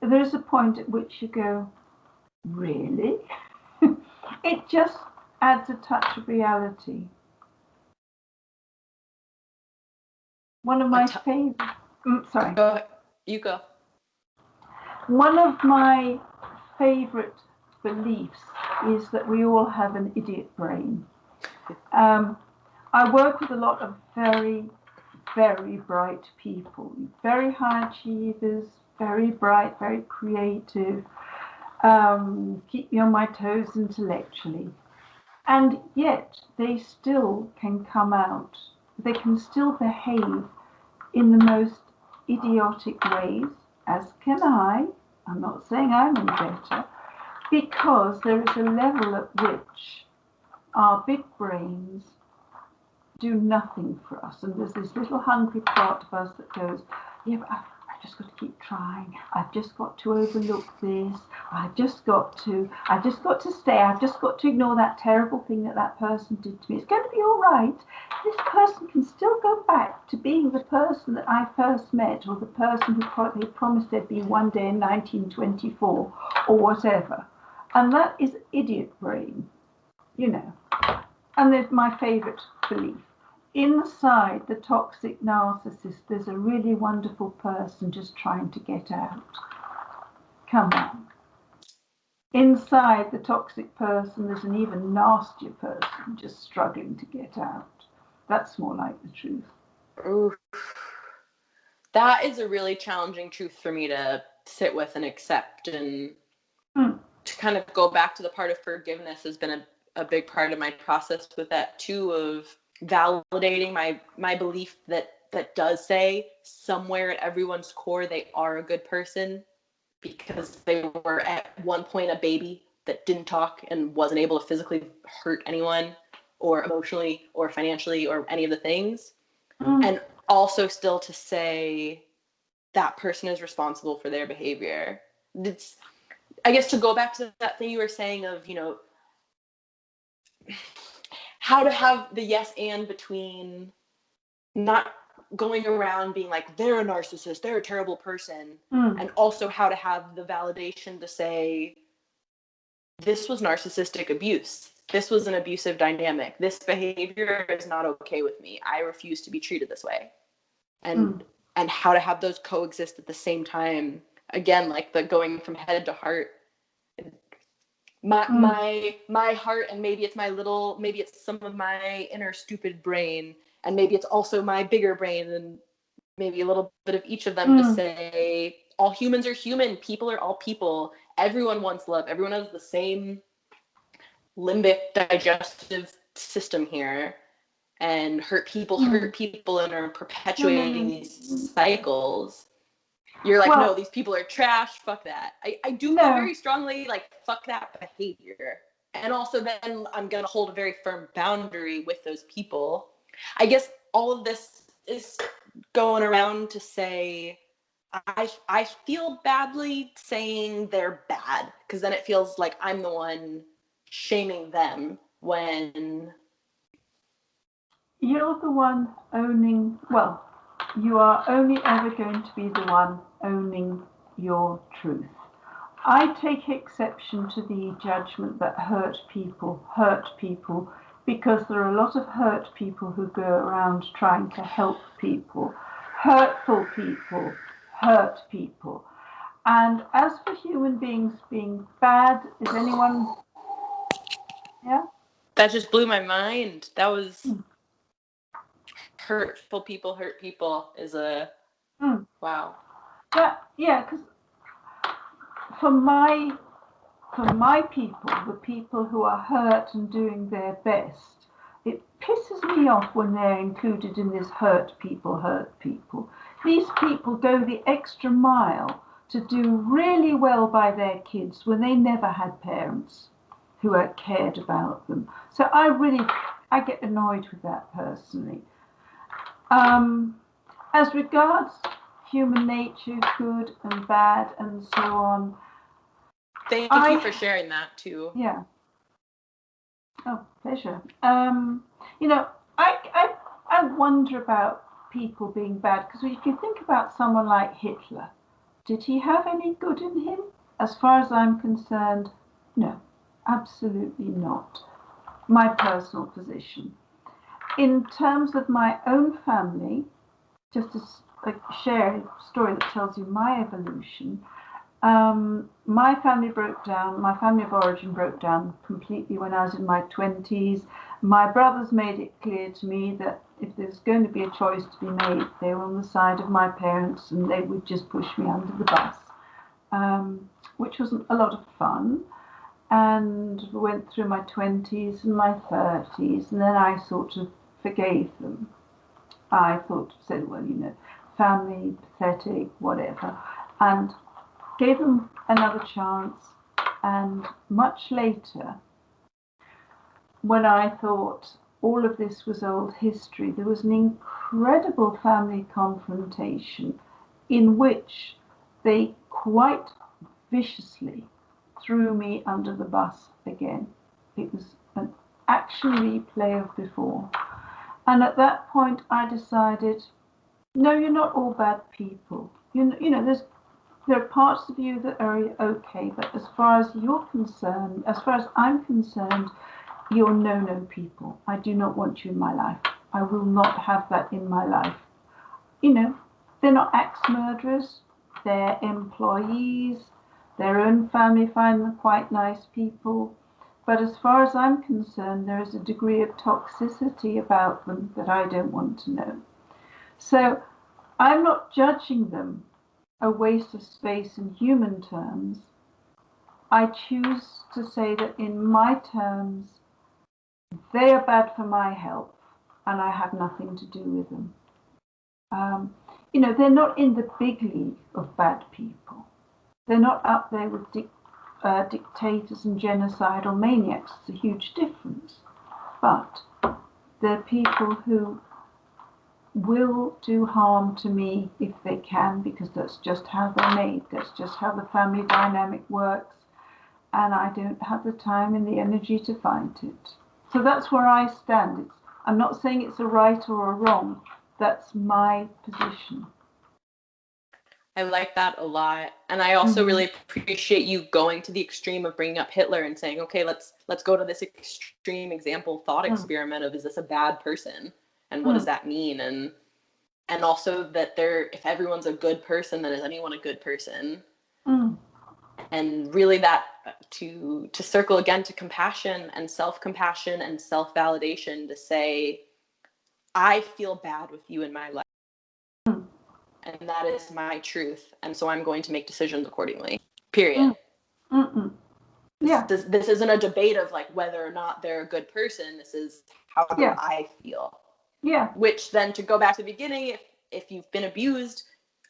there's a point at which you go, really? It just adds a touch of reality. One of my favorite... sorry. Go ahead. You go. One of my favorite beliefs is that we all have an idiot brain. I work with a lot of very, very bright people, very high achievers, very bright, very creative, keep me on my toes intellectually. And yet they still can come out, they can still behave in the most idiotic ways, as can I. I'm not saying I'm any better, because there is a level at which our big brains do nothing for us, and there's this little hungry part of us that goes, yeah, but I've just got to keep trying, I've just got to overlook this, I've just got to stay, I've just got to ignore that terrible thing that person did to me. It's going to be all right. This person can still go back to being the person that I first met, or the person who they promised they'd be one day in 1924 or whatever. And that is idiot brain, And there's my favorite belief. Inside the toxic narcissist, there's a really wonderful person just trying to get out. Come on. Inside the toxic person, there's an even nastier person just struggling to get out. That's more like the truth. Oof. That is a really challenging truth for me to sit with and accept. And to kind of go back to the part of forgiveness has been a big part of my process with that too, of validating my belief that does say somewhere at everyone's core they are a good person because they were at one point a baby that didn't talk and wasn't able to physically hurt anyone or emotionally or financially or any of the things. And also still to say that person is responsible for their behavior. It's, I guess, to go back to that thing you were saying of, you know, how to have the yes and between not going around being like, they're a narcissist, they're a terrible person, and also how to have the validation to say, this was narcissistic abuse. This was an abusive dynamic. This behavior is not okay with me. I refuse to be treated this way. And how to have those coexist at the same time. Again, like the going from head to heart. My heart, and maybe it's some of my inner stupid brain, and maybe it's also my bigger brain, and maybe a little bit of each of them to say, all humans are human. People are all people. Everyone wants love. Everyone has the same limbic digestive system here. And hurt people and are perpetuating these cycles. You're like, no, these people are trash. Fuck that. I do feel very strongly like, fuck that behavior. And also then I'm going to hold a very firm boundary with those people. I guess all of this is going around to say, I feel badly saying they're bad, because then it feels like I'm the one shaming them when... You're the one owning, well, you are only ever going to be the one owning your truth. I take exception to the judgment that hurt people, because there are a lot of hurt people who go around trying to help people. Hurtful people hurt people. And as for human beings being bad, is anyone... Yeah? That just blew my mind. That was... hurtful people hurt people is a... Wow. Yeah, because for my people, the people who are hurt and doing their best, it pisses me off when they're included in this hurt people. These people go the extra mile to do really well by their kids when they never had parents who had cared about them. So I get annoyed with that personally. As regards human nature, good and bad and so on. Thank you for sharing that too. Yeah. Oh, pleasure. You know, I wonder about people being bad, because if you think about someone like Hitler, did he have any good in him? As far as I'm concerned, no, absolutely not. My personal position. In terms of my own family, just to share a story that tells you my evolution. My family broke down. My family of origin broke down completely when I was in my 20s. My brothers made it clear to me that if there's going to be a choice to be made, they were on the side of my parents and they would just push me under the bus, which wasn't a lot of fun. And went through my 20s and my 30s, and then I sort of forgave them. I said, well, you know, family, pathetic, whatever, and gave them another chance. And much later, when I thought all of this was old history, there was an incredible family confrontation in which they quite viciously threw me under the bus again. It was an action replay of before. And at that point, I decided, no, you're not all bad people. You know, there are parts of you that are okay, but as far as you're concerned, as far as I'm concerned, you're no people. I do not want you in my life. I will not have that in my life. You know, they're not axe murderers. They're employees. Their own family find them quite nice people. But as far as I'm concerned, there is a degree of toxicity about them that I don't want to know. So I'm not judging them a waste of space in human terms. I choose to say that in my terms, they are bad for my health and I have nothing to do with them. They're not in the big league of bad people. They're not up there with dictators and genocidal maniacs. It's a huge difference. But they're people who will do harm to me if they can, because that's just how they're made. That's just how the family dynamic works. And I don't have the time and the energy to fight it. So that's where I stand. I'm not saying it's a right or a wrong. That's my position. I like that a lot. And I also really appreciate you going to the extreme of bringing up Hitler and saying, okay, let's go to this extreme example thought experiment of, is this a bad person? And what does that mean? And also that if everyone's a good person, then is anyone a good person? And really that to circle again to compassion and self-compassion and self-validation, to say, I feel bad with you in my life. And that is my truth. And so I'm going to make decisions accordingly. Period. Yeah. This isn't a debate of like whether or not they're a good person. This is how do I feel. Yeah. Which then, to go back to the beginning, if you've been abused,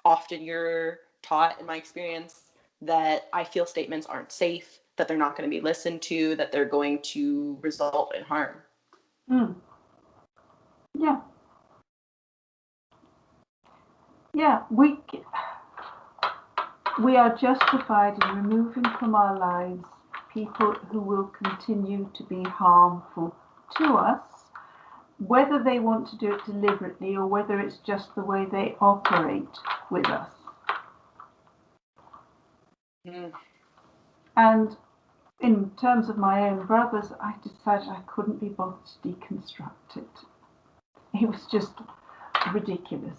often you're taught, in my experience, that I feel statements aren't safe, that they're not going to be listened to, that they're going to result in harm. Yeah. Yeah, we are justified in removing from our lives people who will continue to be harmful to us, whether they want to do it deliberately or whether it's just the way they operate with us. And in terms of my own brothers, I decided I couldn't be bothered to deconstruct it. It was just ridiculous.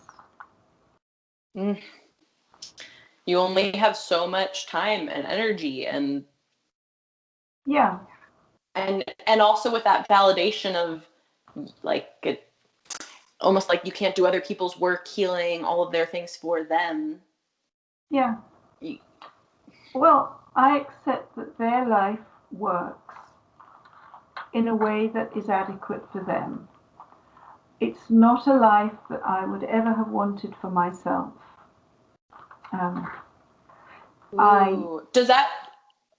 You only have so much time and energy, and also with that validation of like almost like you can't do other people's work, healing, all of their things for them. Yeah. Well, I accept that their life works in a way that is adequate for them. It's not a life that I would ever have wanted for myself. Does that?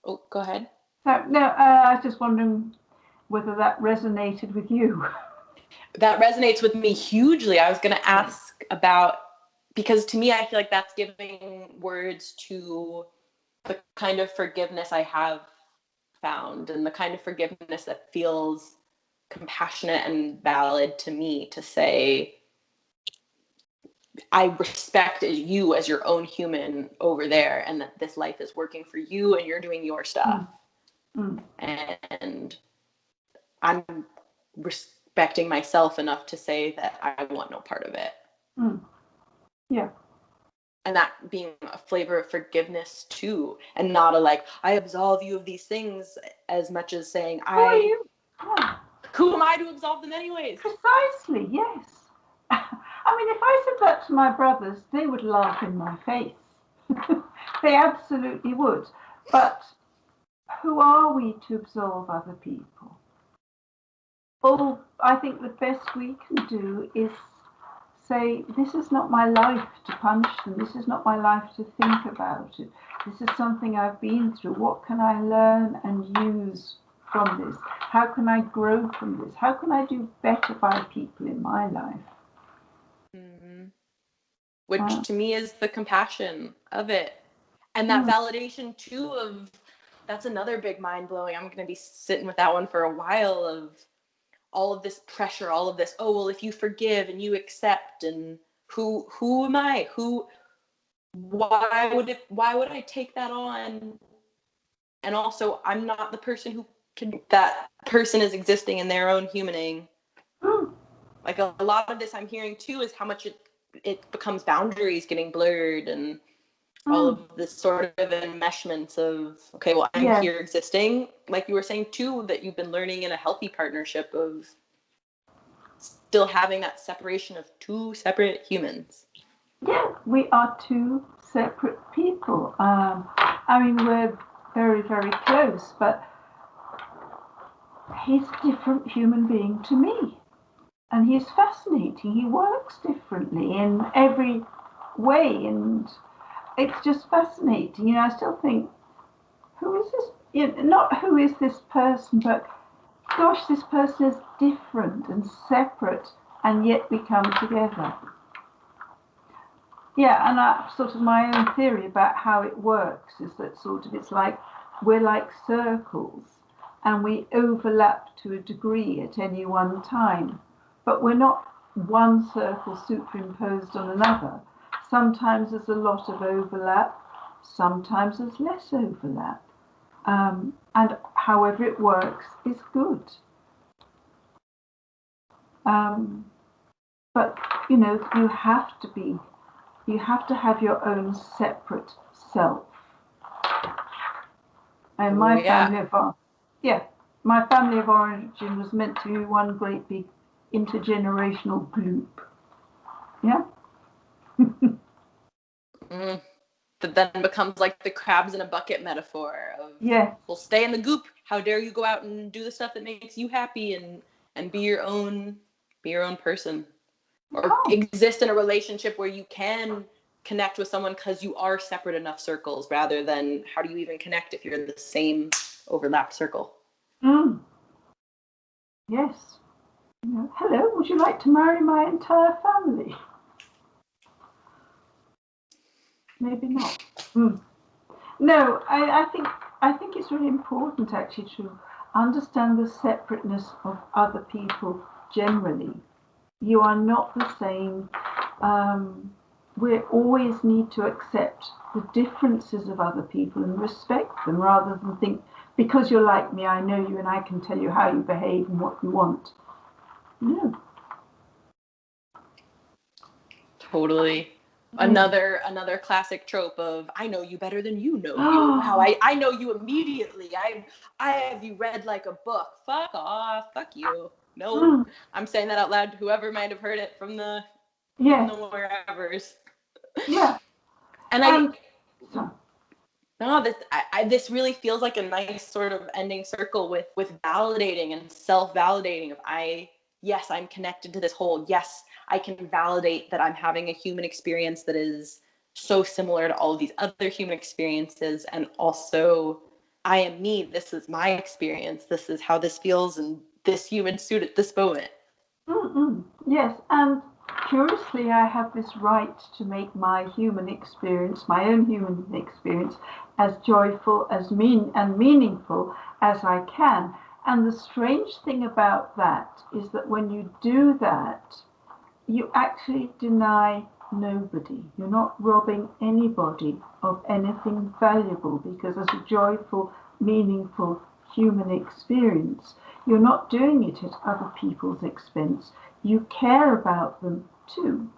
Oh, go ahead. No, I was just wondering whether that resonated with you. That resonates with me hugely. I was going to ask about, because to me, I feel like that's giving words to the kind of forgiveness I have found, and the kind of forgiveness that feels compassionate and valid to me, to say, I respect you as your own human over there, and that this life is working for you and you're doing your stuff. And I'm respecting myself enough to say that I want no part of it. Yeah. And that being a flavor of forgiveness too, and not a like, I absolve you of these things, as much as saying, who am I to absolve them anyways? Precisely, yes. I mean, if I said that to my brothers, they would laugh in my face. They absolutely would. But who are we to absolve other people? All I think the best we can do is say, this is not my life to punish them. This is not my life to think about it. This is something I've been through. What can I learn and use from this? How can I grow from this? How can I do better by people in my life? Which to me is the compassion of it. And that validation too of, that's another big mind blowing. I'm going to be sitting with that one for a while, of all of this pressure, all of this, oh, well, if you forgive and you accept, and who am I? Why would I take that on? And also, I'm not the person who can, that person is existing in their own humaning. Like a lot of this I'm hearing too is how much it becomes boundaries getting blurred, and all of this sort of enmeshments of, okay, well, I'm here existing, like you were saying too, that you've been learning in a healthy partnership of still having that separation of two separate humans. Yeah, we are two separate people. I mean, we're very, very close, but he's a different human being to me. And he's fascinating. He works differently in every way, and it's just fascinating. You know, I still think, who is this? You know, not who is this person, but gosh, this person is different and separate, and yet we come together. Yeah, and sort of my own theory about how it works is that sort of it's like we're like circles, and we overlap to a degree at any one time, but we're not one circle superimposed on another. Sometimes there's a lot of overlap, sometimes there's less overlap. And however it works is good. But you know, you have to have your own separate self. And my family of origin was meant to be one great big intergenerational gloop. Yeah. That then becomes like the crabs in a bucket metaphor of, yes, well, stay in the goop. How dare you go out and do the stuff that makes you happy and be your own person, or exist in a relationship where you can connect with someone because you are separate enough circles, rather than how do you even connect if you're in the same overlapped circle. Yes. You know, hello, would you like to marry my entire family? Maybe not. No, I think it's really important actually to understand the separateness of other people generally. You are not the same. We always need to accept the differences of other people and respect them, rather than think, because you're like me, I know you and I can tell you how you behave and what you want. No. Totally. Another classic trope of, I know you better than you know you. How I know you immediately. I have you read like a book. Fuck off. Fuck you. No, I'm saying that out loud to whoever might have heard it from the wherevers. Yeah. And this really feels like a nice sort of ending circle with validating and self-validating of yes, I'm connected to this whole. Yes, I can validate that I'm having a human experience that is so similar to all of these other human experiences, and also I am me. This is my experience. This is how this feels in this human suit at this moment. Yes, and curiously, I have this right to make my human experience, my own human experience, as joyful, as meaningful as I can. And the strange thing about that is that when you do that, you actually deny nobody. You're not robbing anybody of anything valuable, because as a joyful, meaningful human experience, you're not doing it at other people's expense. You care about them too,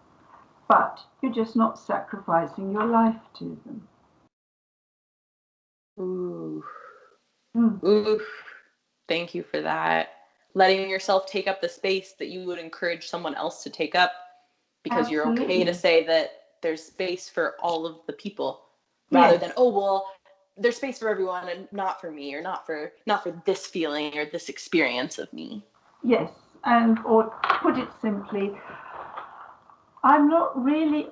but you're just not sacrificing your life to them. Ooh. Ooh. Thank you for that. Letting yourself take up the space that you would encourage someone else to take up, because you're okay to say that there's space for all of the people, rather than, oh, well, there's space for everyone and not for me, or not for this feeling or this experience of me. Yes, and or put it simply, I'm not really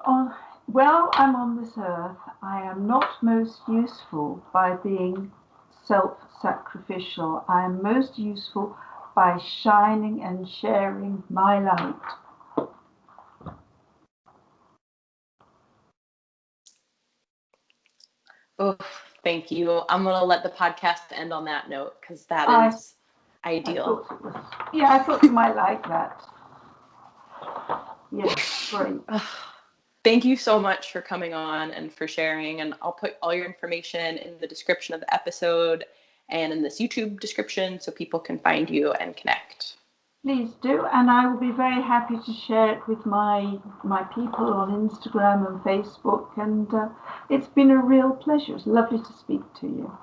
while I'm on this earth, I am not most useful by being self-sacrificial. I am most useful by shining and sharing my light. Oh, thank you. I'm going to let the podcast end on that note, because that is ideal. I thought you might like that. Yes, great. Thank you so much for coming on and for sharing. And I'll put all your information in the description of the episode and in this YouTube description so people can find you and connect. Please do, and I will be very happy to share it with my people on Instagram and Facebook, and it's been a real pleasure. It's lovely to speak to you.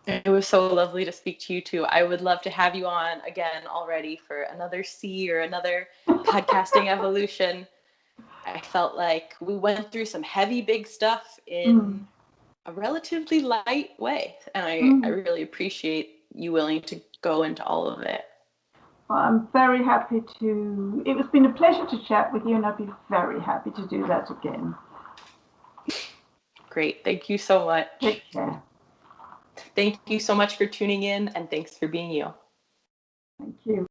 It was so lovely to speak to you too. I would love to have you on again already for another C or another podcasting evolution. I felt like we went through some heavy, big stuff in a relatively light way. And I really appreciate you willing to go into all of it. Well, I'm very happy to. It's been a pleasure to chat with you, and I'd be very happy to do that again. Great. Thank you so much. Take care. Thank you so much for tuning in, and thanks for being you. Thank you.